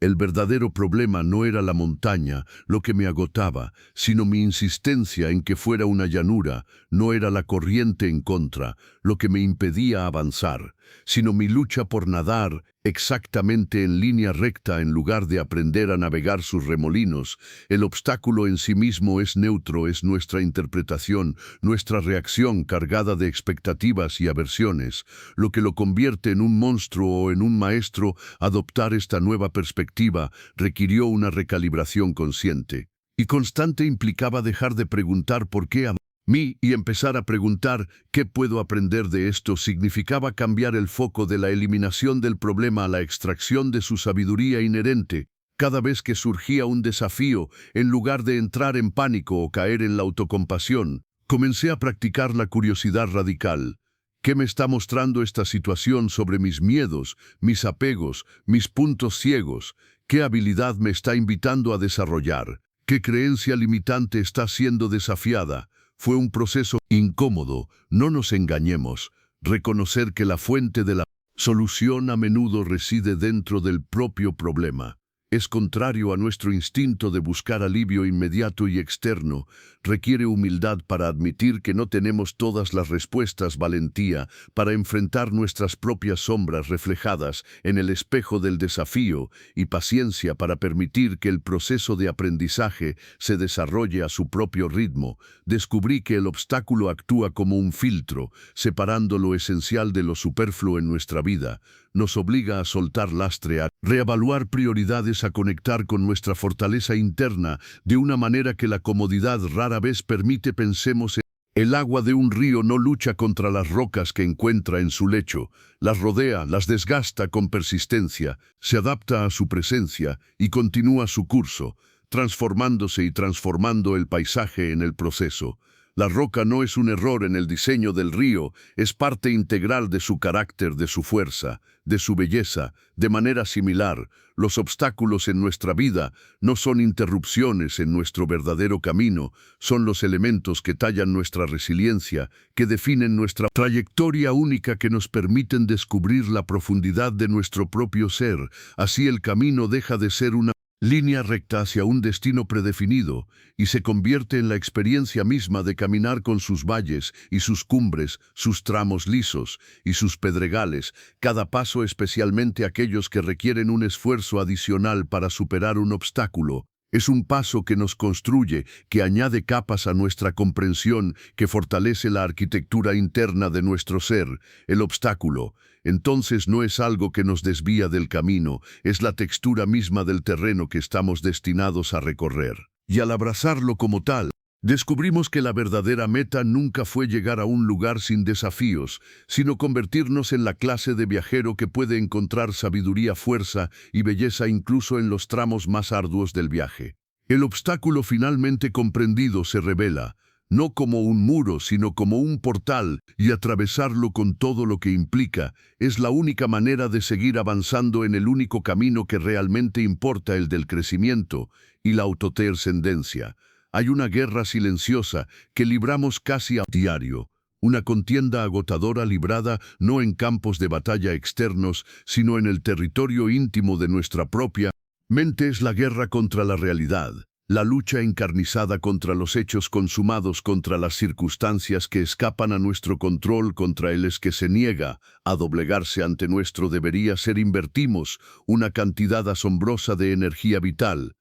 el verdadero problema. No era la montaña lo que me agotaba, sino mi insistencia en que fuera una llanura. No era la corriente en contra lo que me impedía avanzar, sino mi lucha por nadar exactamente en línea recta en lugar de aprender a navegar sus remolinos. El obstáculo en sí mismo es neutro, es nuestra interpretación, nuestra reacción cargada de expectativas y aversiones, lo que lo convierte en un monstruo o en un maestro. Adoptar esta nueva perspectiva requirió una recalibración consciente y constante. Implicaba dejar de preguntar por qué a mí y empezar a preguntar ¿qué puedo aprender de esto? Significaba cambiar el foco de la eliminación del problema a la extracción de su sabiduría inherente. Cada vez que surgía un desafío, en lugar de entrar en pánico o caer en la autocompasión, comencé a practicar la curiosidad radical. ¿Qué me está mostrando esta situación sobre mis miedos, mis apegos, mis puntos ciegos? ¿Qué habilidad me está invitando a desarrollar? ¿Qué creencia limitante está siendo desafiada? Fue un proceso incómodo, no nos engañemos. Reconocer que la fuente de la solución a menudo reside dentro del propio problema. Es contrario a nuestro instinto de buscar alivio inmediato y externo. Requiere humildad para admitir que no tenemos todas las respuestas, valentía para enfrentar nuestras propias sombras reflejadas en el espejo del desafío y paciencia para permitir que el proceso de aprendizaje se desarrolle a su propio ritmo. Descubrí que el obstáculo actúa como un filtro, separando lo esencial de lo superfluo en nuestra vida. Nos obliga a soltar lastre, a reevaluar prioridades, a conectar con nuestra fortaleza interna de una manera que la comodidad rara vez permite. Pensemos en el agua de un río no lucha contra las rocas que encuentra en su lecho, las rodea, las desgasta con persistencia, se adapta a su presencia y continúa su curso. transformándose y transformando el paisaje en el proceso. La roca no es un error en el diseño del río, es parte integral de su carácter, de su fuerza, de su belleza. De manera similar, los obstáculos en nuestra vida no son interrupciones en nuestro verdadero camino, son los elementos que tallan nuestra resiliencia, que definen nuestra trayectoria única, que nos permiten descubrir la profundidad de nuestro propio ser. Así el camino deja de ser una línea recta hacia un destino predefinido y se convierte en la experiencia misma de caminar con sus valles y sus cumbres, sus tramos lisos y sus pedregales, cada paso, especialmente aquellos que requieren un esfuerzo adicional para superar un obstáculo. Es un paso que nos construye, que añade capas a nuestra comprensión, que fortalece la arquitectura interna de nuestro ser. El obstáculo, entonces, no es algo que nos desvía del camino, es la textura misma del terreno que estamos destinados a recorrer. Y al abrazarlo como tal, descubrimos que la verdadera meta nunca fue llegar a un lugar sin desafíos, sino convertirnos en la clase de viajero que puede encontrar sabiduría, fuerza y belleza incluso en los tramos más arduos del viaje. El obstáculo finalmente comprendido se revela, no como un muro, sino como un portal, y atravesarlo con todo lo que implica es la única manera de seguir avanzando en el único camino que realmente importa, el del crecimiento y la autotrascendencia. Hay una guerra silenciosa que libramos casi a diario, una contienda agotadora librada no en campos de batalla externos, sino en el territorio íntimo de nuestra propia mente. Es la guerra contra la realidad, la lucha encarnizada contra los hechos consumados, contra las circunstancias que escapan a nuestro control, contra el que se niega a doblegarse ante nuestro debería ser. Invertimos una cantidad asombrosa de energía vital,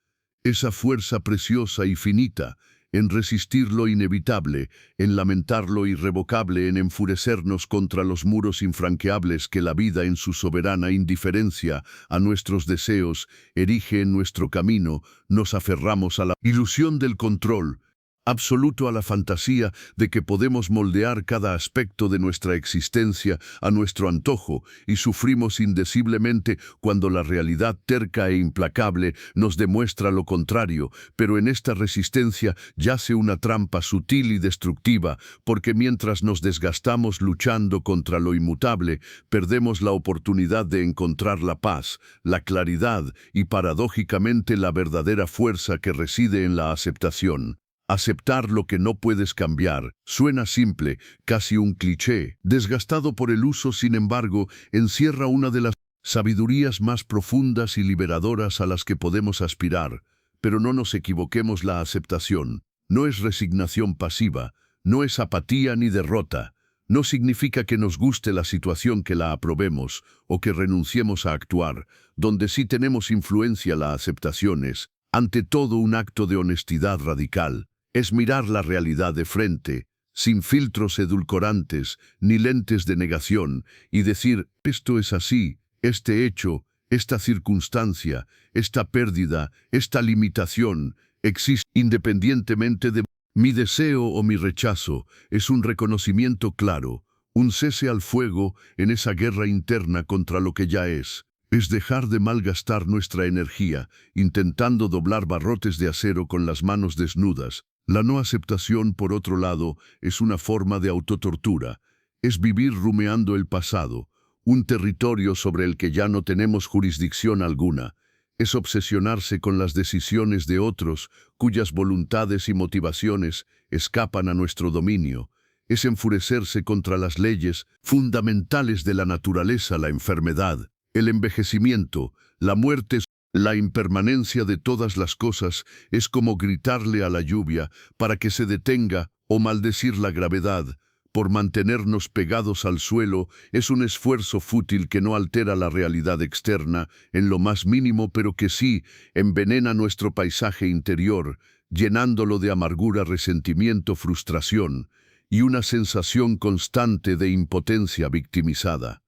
esa fuerza preciosa y finita, en resistir lo inevitable, en lamentar lo irrevocable, en enfurecernos contra los muros infranqueables que la vida en su soberana indiferencia a nuestros deseos erige en nuestro camino. Nos aferramos a la ilusión del control absoluto, a la fantasía de que podemos moldear cada aspecto de nuestra existencia a nuestro antojo, y sufrimos indeciblemente cuando la realidad terca e implacable nos demuestra lo contrario. Pero en esta resistencia yace una trampa sutil y destructiva, porque mientras nos desgastamos luchando contra lo inmutable, perdemos la oportunidad de encontrar la paz, la claridad y, paradójicamente, la verdadera fuerza que reside en la aceptación. Aceptar lo que no puedes cambiar suena simple, casi un cliché, desgastado por el uso. Sin embargo, encierra una de las sabidurías más profundas y liberadoras a las que podemos aspirar. Pero no nos equivoquemos, la aceptación no es resignación pasiva, no es apatía ni derrota. No significa que nos guste la situación, que la aprobemos o que renunciemos a actuar. Donde sí tenemos influencia, la aceptación es, ante todo, un acto de honestidad radical. Es mirar la realidad de frente, sin filtros edulcorantes ni lentes de negación, y decir: esto es así, este hecho, esta circunstancia, esta pérdida, esta limitación, existe independientemente de mi deseo o mi rechazo. Es un reconocimiento claro, un cese al fuego en esa guerra interna contra lo que ya es. Es dejar de malgastar nuestra energía intentando doblar barrotes de acero con las manos desnudas. La no aceptación, por otro lado, es una forma de autotortura. Es vivir rumiando el pasado, un territorio sobre el que ya no tenemos jurisdicción alguna. Es obsesionarse con las decisiones de otros, cuyas voluntades y motivaciones escapan a nuestro dominio. Es enfurecerse contra las leyes fundamentales de la naturaleza, la enfermedad, el envejecimiento, la muerte, la impermanencia de todas las cosas. Es como gritarle a la lluvia para que se detenga o maldecir la gravedad por mantenernos pegados al suelo. Es un esfuerzo fútil que no altera la realidad externa en lo más mínimo, pero que sí envenena nuestro paisaje interior, llenándolo de amargura, resentimiento, frustración y una sensación constante de impotencia victimizada.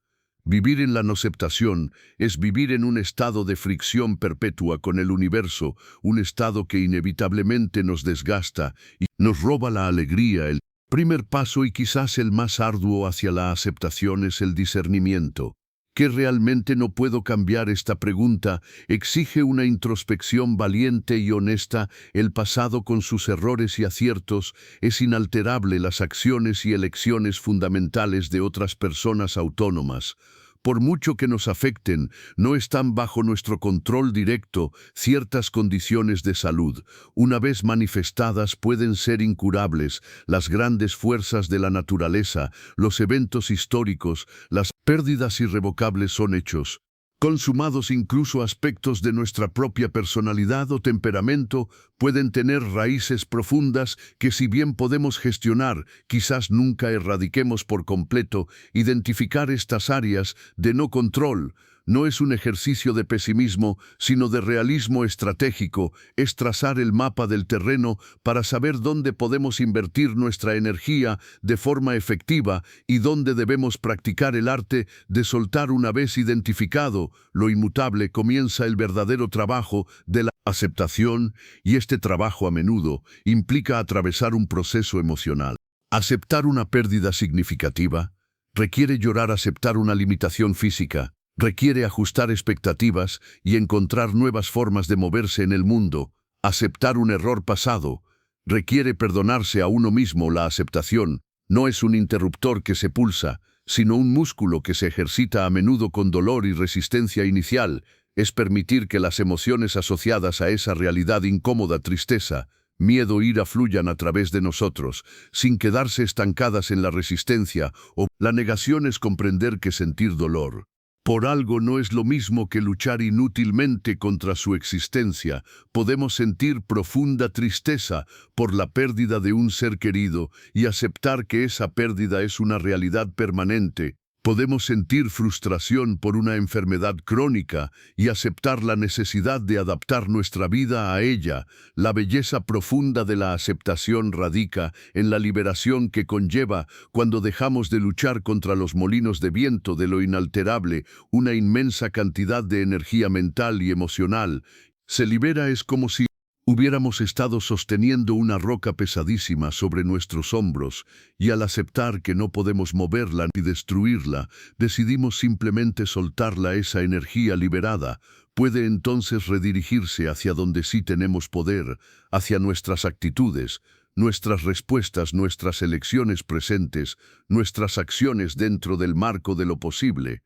Vivir en la no aceptación es vivir en un estado de fricción perpetua con el universo, un estado que inevitablemente nos desgasta y nos roba la alegría. El primer paso, y quizás el más arduo hacia la aceptación, es el discernimiento. ¿Que realmente no puedo cambiar? Esta pregunta exige una introspección valiente y honesta. El pasado con sus errores y aciertos es inalterable. Las acciones y elecciones fundamentales de otras personas autónomas, por mucho que nos afecten, no están bajo nuestro control directo. Ciertas condiciones de salud, una vez manifestadas, pueden ser incurables. Las grandes fuerzas de la naturaleza, los eventos históricos, las pérdidas irrevocables son hechos consumados. Incluso aspectos de nuestra propia personalidad o temperamento pueden tener raíces profundas que, si bien podemos gestionar, quizás nunca erradiquemos por completo. Identificar estas áreas de no control no es un ejercicio de pesimismo, sino de realismo estratégico. Es trazar el mapa del terreno para saber dónde podemos invertir nuestra energía de forma efectiva y dónde debemos practicar el arte de soltar. Una vez identificado lo inmutable, comienza el verdadero trabajo de la aceptación, y este trabajo a menudo implica atravesar un proceso emocional. Aceptar una pérdida significativa requiere llorar. Aceptar una limitación física requiere ajustar expectativas y encontrar nuevas formas de moverse en el mundo. Aceptar un error pasado requiere perdonarse a uno mismo. La aceptación no es un interruptor que se pulsa, sino un músculo que se ejercita a menudo con dolor y resistencia inicial. Es permitir que las emociones asociadas a esa realidad incómoda, tristeza, miedo, ira, fluyan a través de nosotros, sin quedarse estancadas en la resistencia o la negación. Es comprender que sentir dolor por algo no es lo mismo que luchar inútilmente contra su existencia. Podemos sentir profunda tristeza por la pérdida de un ser querido y aceptar que esa pérdida es una realidad permanente. Podemos sentir frustración por una enfermedad crónica y aceptar la necesidad de adaptar nuestra vida a ella. La belleza profunda de la aceptación radica en la liberación que conlleva cuando dejamos de luchar contra los molinos de viento de lo inalterable. Una inmensa cantidad de energía mental y emocional se libera. Es como si hubiéramos estado sosteniendo una roca pesadísima sobre nuestros hombros, y al aceptar que no podemos moverla ni destruirla, decidimos simplemente soltarla. Esa energía liberada puede entonces redirigirse hacia donde sí tenemos poder, hacia nuestras actitudes, nuestras respuestas, nuestras elecciones presentes, nuestras acciones dentro del marco de lo posible.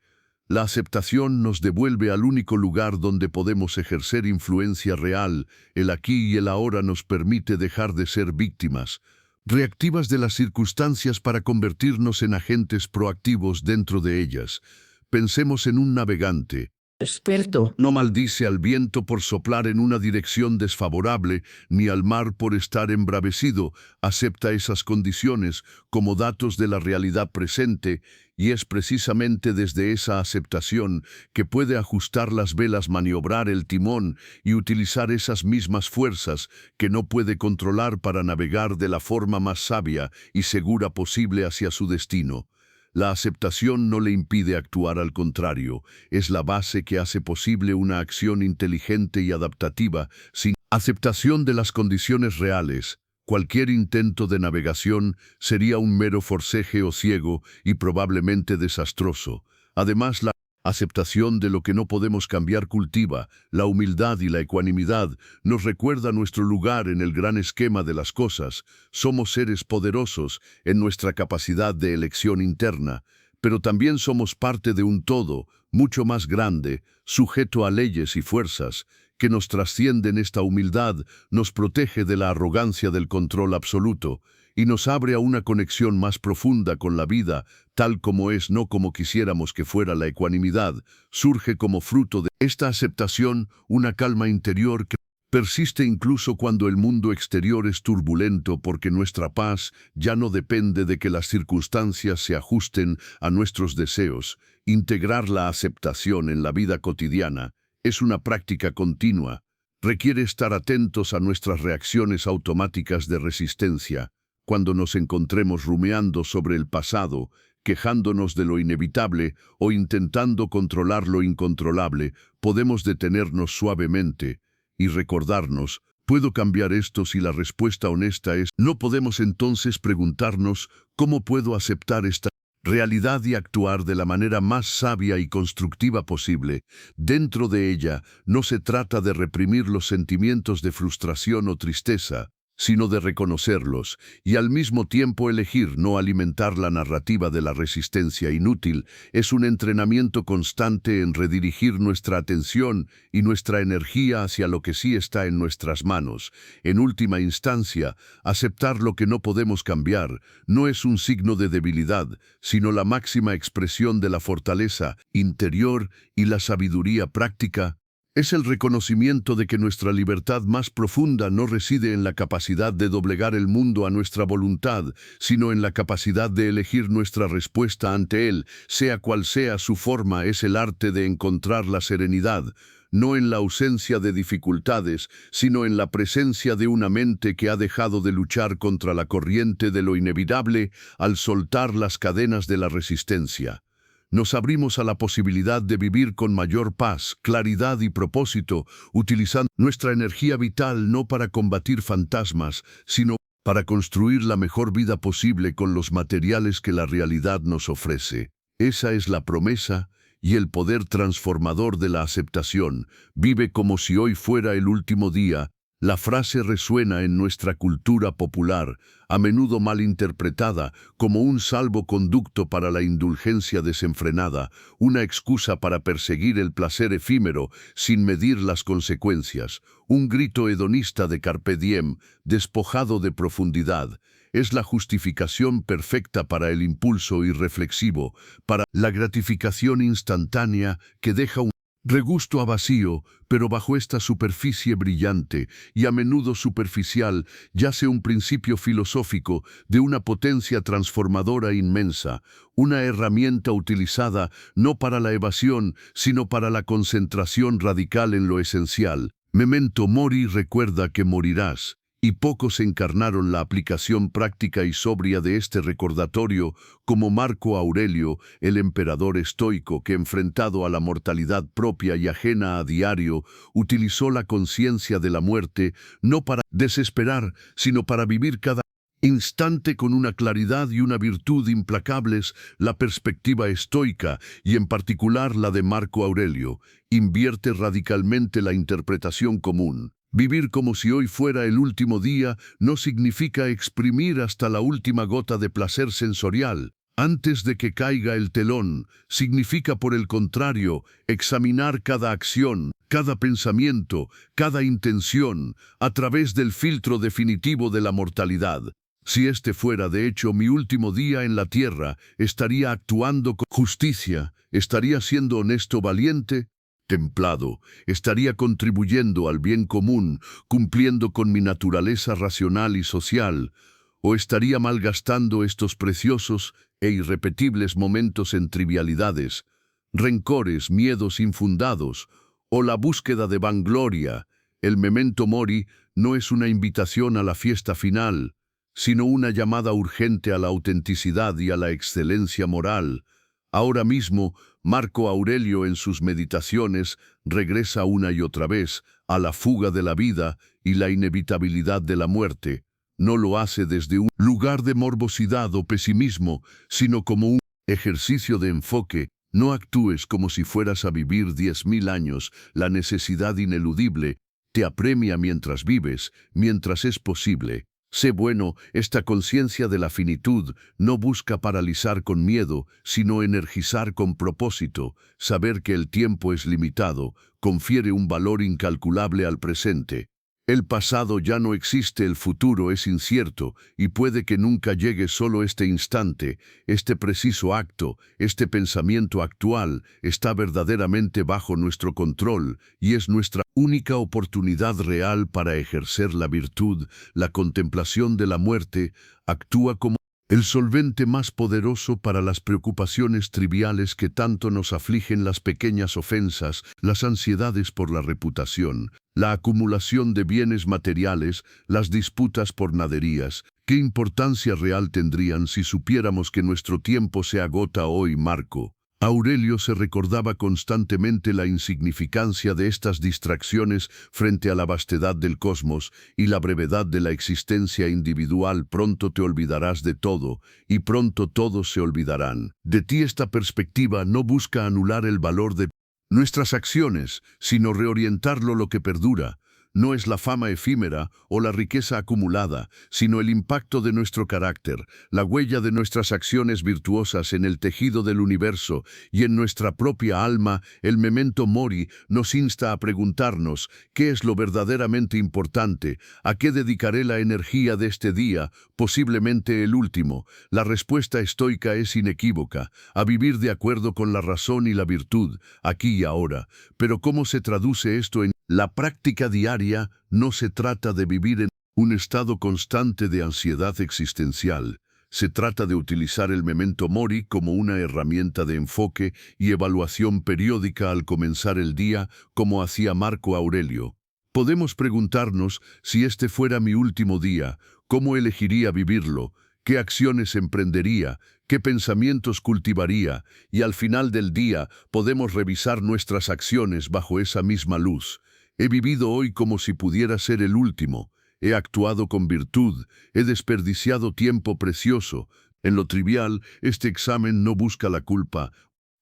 La aceptación nos devuelve al único lugar donde podemos ejercer influencia real. El aquí y el ahora nos permite dejar de ser víctimas reactivas de las circunstancias para convertirnos en agentes proactivos dentro de ellas. Pensemos en un navegante. Experto. No maldice al viento por soplar en una dirección desfavorable, ni al mar por estar embravecido. Acepta esas condiciones como datos de la realidad presente, y es precisamente desde esa aceptación que puede ajustar las velas, maniobrar el timón y utilizar esas mismas fuerzas que no puede controlar para navegar de la forma más sabia y segura posible hacia su destino. La aceptación no le impide actuar, al contrario, es la base que hace posible una acción inteligente y adaptativa. Sin aceptación de las condiciones reales, cualquier intento de navegación sería un mero forcejeo ciego y probablemente desastroso. Además, la aceptación de lo que no podemos cambiar cultiva la humildad, y la ecuanimidad nos recuerda nuestro lugar en el gran esquema de las cosas. Somos seres poderosos en nuestra capacidad de elección interna, pero también somos parte de un todo mucho más grande, sujeto a leyes y fuerzas que nos trascienden. Esta humildad nos protege de la arrogancia del control absoluto y nos abre a una conexión más profunda con la vida, tal como es, no como quisiéramos que fuera. La ecuanimidad surge como fruto de esta aceptación, una calma interior que persiste incluso cuando el mundo exterior es turbulento, porque nuestra paz ya no depende de que las circunstancias se ajusten a nuestros deseos. Integrar la aceptación en la vida cotidiana es una práctica continua. Requiere estar atentos a nuestras reacciones automáticas de resistencia. Cuando nos encontremos rumiando sobre el pasado, quejándonos de lo inevitable o intentando controlar lo incontrolable, podemos detenernos suavemente y recordarnos: ¿puedo cambiar esto? Si la respuesta honesta es no, podemos entonces preguntarnos: ¿cómo puedo aceptar esta realidad y actuar de la manera más sabia y constructiva posible. Dentro de ella, no se trata de reprimir los sentimientos de frustración o tristeza, sino de reconocerlos y al mismo tiempo elegir no alimentar la narrativa de la resistencia inútil. Es un entrenamiento constante en redirigir nuestra atención y nuestra energía hacia lo que sí está en nuestras manos. En última instancia, aceptar lo que no podemos cambiar no es un signo de debilidad, sino la máxima expresión de la fortaleza interior y la sabiduría práctica. Es el reconocimiento de que nuestra libertad más profunda no reside en la capacidad de doblegar el mundo a nuestra voluntad, sino en la capacidad de elegir nuestra respuesta ante él, sea cual sea su forma. Es el arte de encontrar la serenidad, no en la ausencia de dificultades, sino en la presencia de una mente que ha dejado de luchar contra la corriente de lo inevitable al soltar las cadenas de la resistencia. Nos abrimos a la posibilidad de vivir con mayor paz, claridad y propósito, utilizando nuestra energía vital no para combatir fantasmas, sino para construir la mejor vida posible con los materiales que la realidad nos ofrece. Esa es la promesa y el poder transformador de la aceptación. Vive como si hoy fuera el último día. La frase resuena en nuestra cultura popular, a menudo mal interpretada como un salvoconducto para la indulgencia desenfrenada, una excusa para perseguir el placer efímero sin medir las consecuencias, un grito hedonista de carpe diem, despojado de profundidad. Es la justificación perfecta para el impulso irreflexivo, para la gratificación instantánea que deja un regusto a vacío, pero bajo esta superficie brillante y a menudo superficial yace un principio filosófico de una potencia transformadora inmensa, una herramienta utilizada no para la evasión, sino para la concentración radical en lo esencial. Memento mori, recuerda que morirás. Y pocos encarnaron la aplicación práctica y sobria de este recordatorio, como Marco Aurelio, el emperador estoico que, enfrentado a la mortalidad propia y ajena a diario, utilizó la conciencia de la muerte no para desesperar, sino para vivir cada instante con una claridad y una virtud implacables. La perspectiva estoica, y en particular la de Marco Aurelio, invierte radicalmente la interpretación común. Vivir como si hoy fuera el último día no significa exprimir hasta la última gota de placer sensorial antes de que caiga el telón. Significa, por el contrario, examinar cada acción, cada pensamiento, cada intención a través del filtro definitivo de la mortalidad. Si este fuera de hecho mi último día en la tierra, estaría actuando con justicia, estaría siendo honesto, valiente, templado, estaría contribuyendo al bien común, cumpliendo con mi naturaleza racional y social, o estaría malgastando estos preciosos e irrepetibles momentos en trivialidades, rencores, miedos infundados, o la búsqueda de vangloria. El memento mori no es una invitación a la fiesta final, sino una llamada urgente a la autenticidad y a la excelencia moral. Ahora mismo, Marco Aurelio en sus meditaciones regresa una y otra vez a la fuga de la vida y la inevitabilidad de la muerte. No lo hace desde un lugar de morbosidad o pesimismo, sino como un ejercicio de enfoque. No actúes como si fueras a vivir 10.000 años. La necesidad ineludible te apremia mientras vives, mientras es posible. Sé bueno. Esta conciencia de la finitud no busca paralizar con miedo, sino energizar con propósito. Saber que el tiempo es limitado confiere un valor incalculable al presente. El pasado ya no existe, el futuro es incierto y puede que nunca llegue. Solo este instante, este preciso acto, este pensamiento actual está verdaderamente bajo nuestro control y es nuestra única oportunidad real para ejercer la virtud. La contemplación de la muerte actúa como el solvente más poderoso para las preocupaciones triviales que tanto nos afligen: las pequeñas ofensas, las ansiedades por la reputación, la acumulación de bienes materiales, las disputas por naderías. ¿Qué importancia real tendrían si supiéramos que nuestro tiempo se agota hoy? Marco Aurelio se recordaba constantemente la insignificancia de estas distracciones frente a la vastedad del cosmos y la brevedad de la existencia individual. Pronto te olvidarás de todo, y pronto todos se olvidarán. De ti esta perspectiva no busca anular el valor de nuestras acciones, sino reorientarlo lo que perdura. No es la fama efímera o la riqueza acumulada, sino el impacto de nuestro carácter, la huella de nuestras acciones virtuosas en el tejido del universo y en nuestra propia alma. El memento mori nos insta a preguntarnos qué es lo verdaderamente importante, a qué dedicaré la energía de este día, posiblemente el último. La respuesta estoica es inequívoca, a vivir de acuerdo con la razón y la virtud, aquí y ahora. Pero ¿cómo se traduce esto en la práctica diaria? No se trata de vivir en un estado constante de ansiedad existencial. Se trata de utilizar el memento mori como una herramienta de enfoque y evaluación periódica al comenzar el día, como hacía Marco Aurelio. Podemos preguntarnos, si este fuera mi último día, ¿cómo elegiría vivirlo? ¿Qué acciones emprendería? ¿Qué pensamientos cultivaría? Y al final del día podemos revisar nuestras acciones bajo esa misma luz. He vivido hoy como si pudiera ser el último. He actuado con virtud. He desperdiciado tiempo precioso. En lo trivial, este examen no busca la culpa,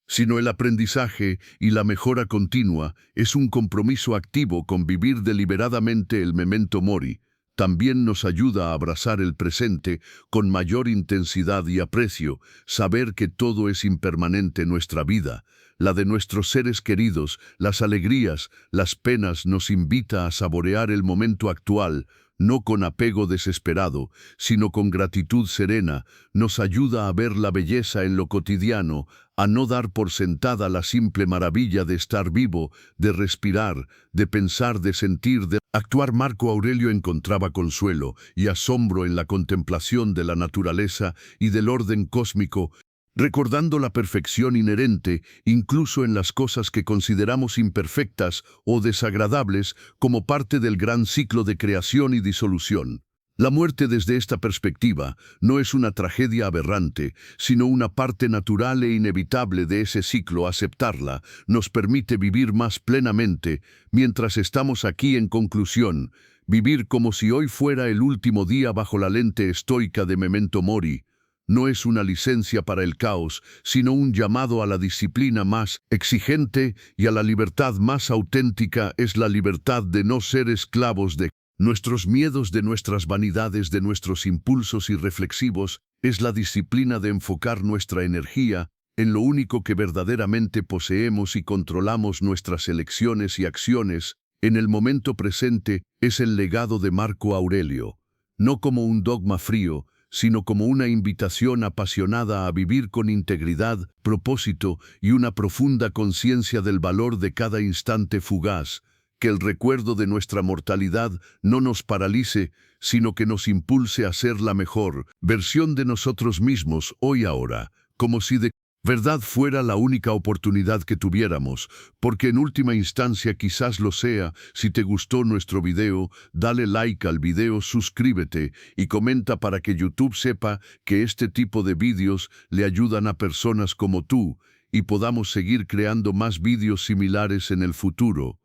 sino el aprendizaje y la mejora continua. Es un compromiso activo con vivir deliberadamente el memento mori. También nos ayuda a abrazar el presente con mayor intensidad y aprecio, saber que todo es impermanente en nuestra vida. La de nuestros seres queridos, las alegrías, las penas, nos invita a saborear el momento actual, no con apego desesperado, sino con gratitud serena. Nos ayuda a ver la belleza en lo cotidiano, a no dar por sentada la simple maravilla de estar vivo, de respirar, de pensar, de sentir, de actuar. Marco Aurelio encontraba consuelo y asombro en la contemplación de la naturaleza y del orden cósmico, recordando la perfección inherente incluso en las cosas que consideramos imperfectas o desagradables como parte del gran ciclo de creación y disolución. La muerte desde esta perspectiva no es una tragedia aberrante, sino una parte natural e inevitable de ese ciclo. Aceptarla nos permite vivir más plenamente mientras estamos aquí. En conclusión, vivir como si hoy fuera el último día bajo la lente estoica de memento mori no es una licencia para el caos, sino un llamado a la disciplina más exigente y a la libertad más auténtica. Es la libertad de no ser esclavos de nuestros miedos, de nuestras vanidades, de nuestros impulsos irreflexivos. Es la disciplina de enfocar nuestra energía en lo único que verdaderamente poseemos y controlamos: nuestras elecciones y acciones. En el momento presente es el legado de Marco Aurelio, no como un dogma frío, sino como una invitación apasionada a vivir con integridad, propósito y una profunda conciencia del valor de cada instante fugaz. Que el recuerdo de nuestra mortalidad no nos paralice, sino que nos impulse a ser la mejor versión de nosotros mismos hoy, ahora, como si de verdad fuera la única oportunidad que tuviéramos, porque en última instancia quizás lo sea. Si te gustó nuestro video, dale like al video, suscríbete y comenta para que YouTube sepa que este tipo de vídeos le ayudan a personas como tú y podamos seguir creando más vídeos similares en el futuro.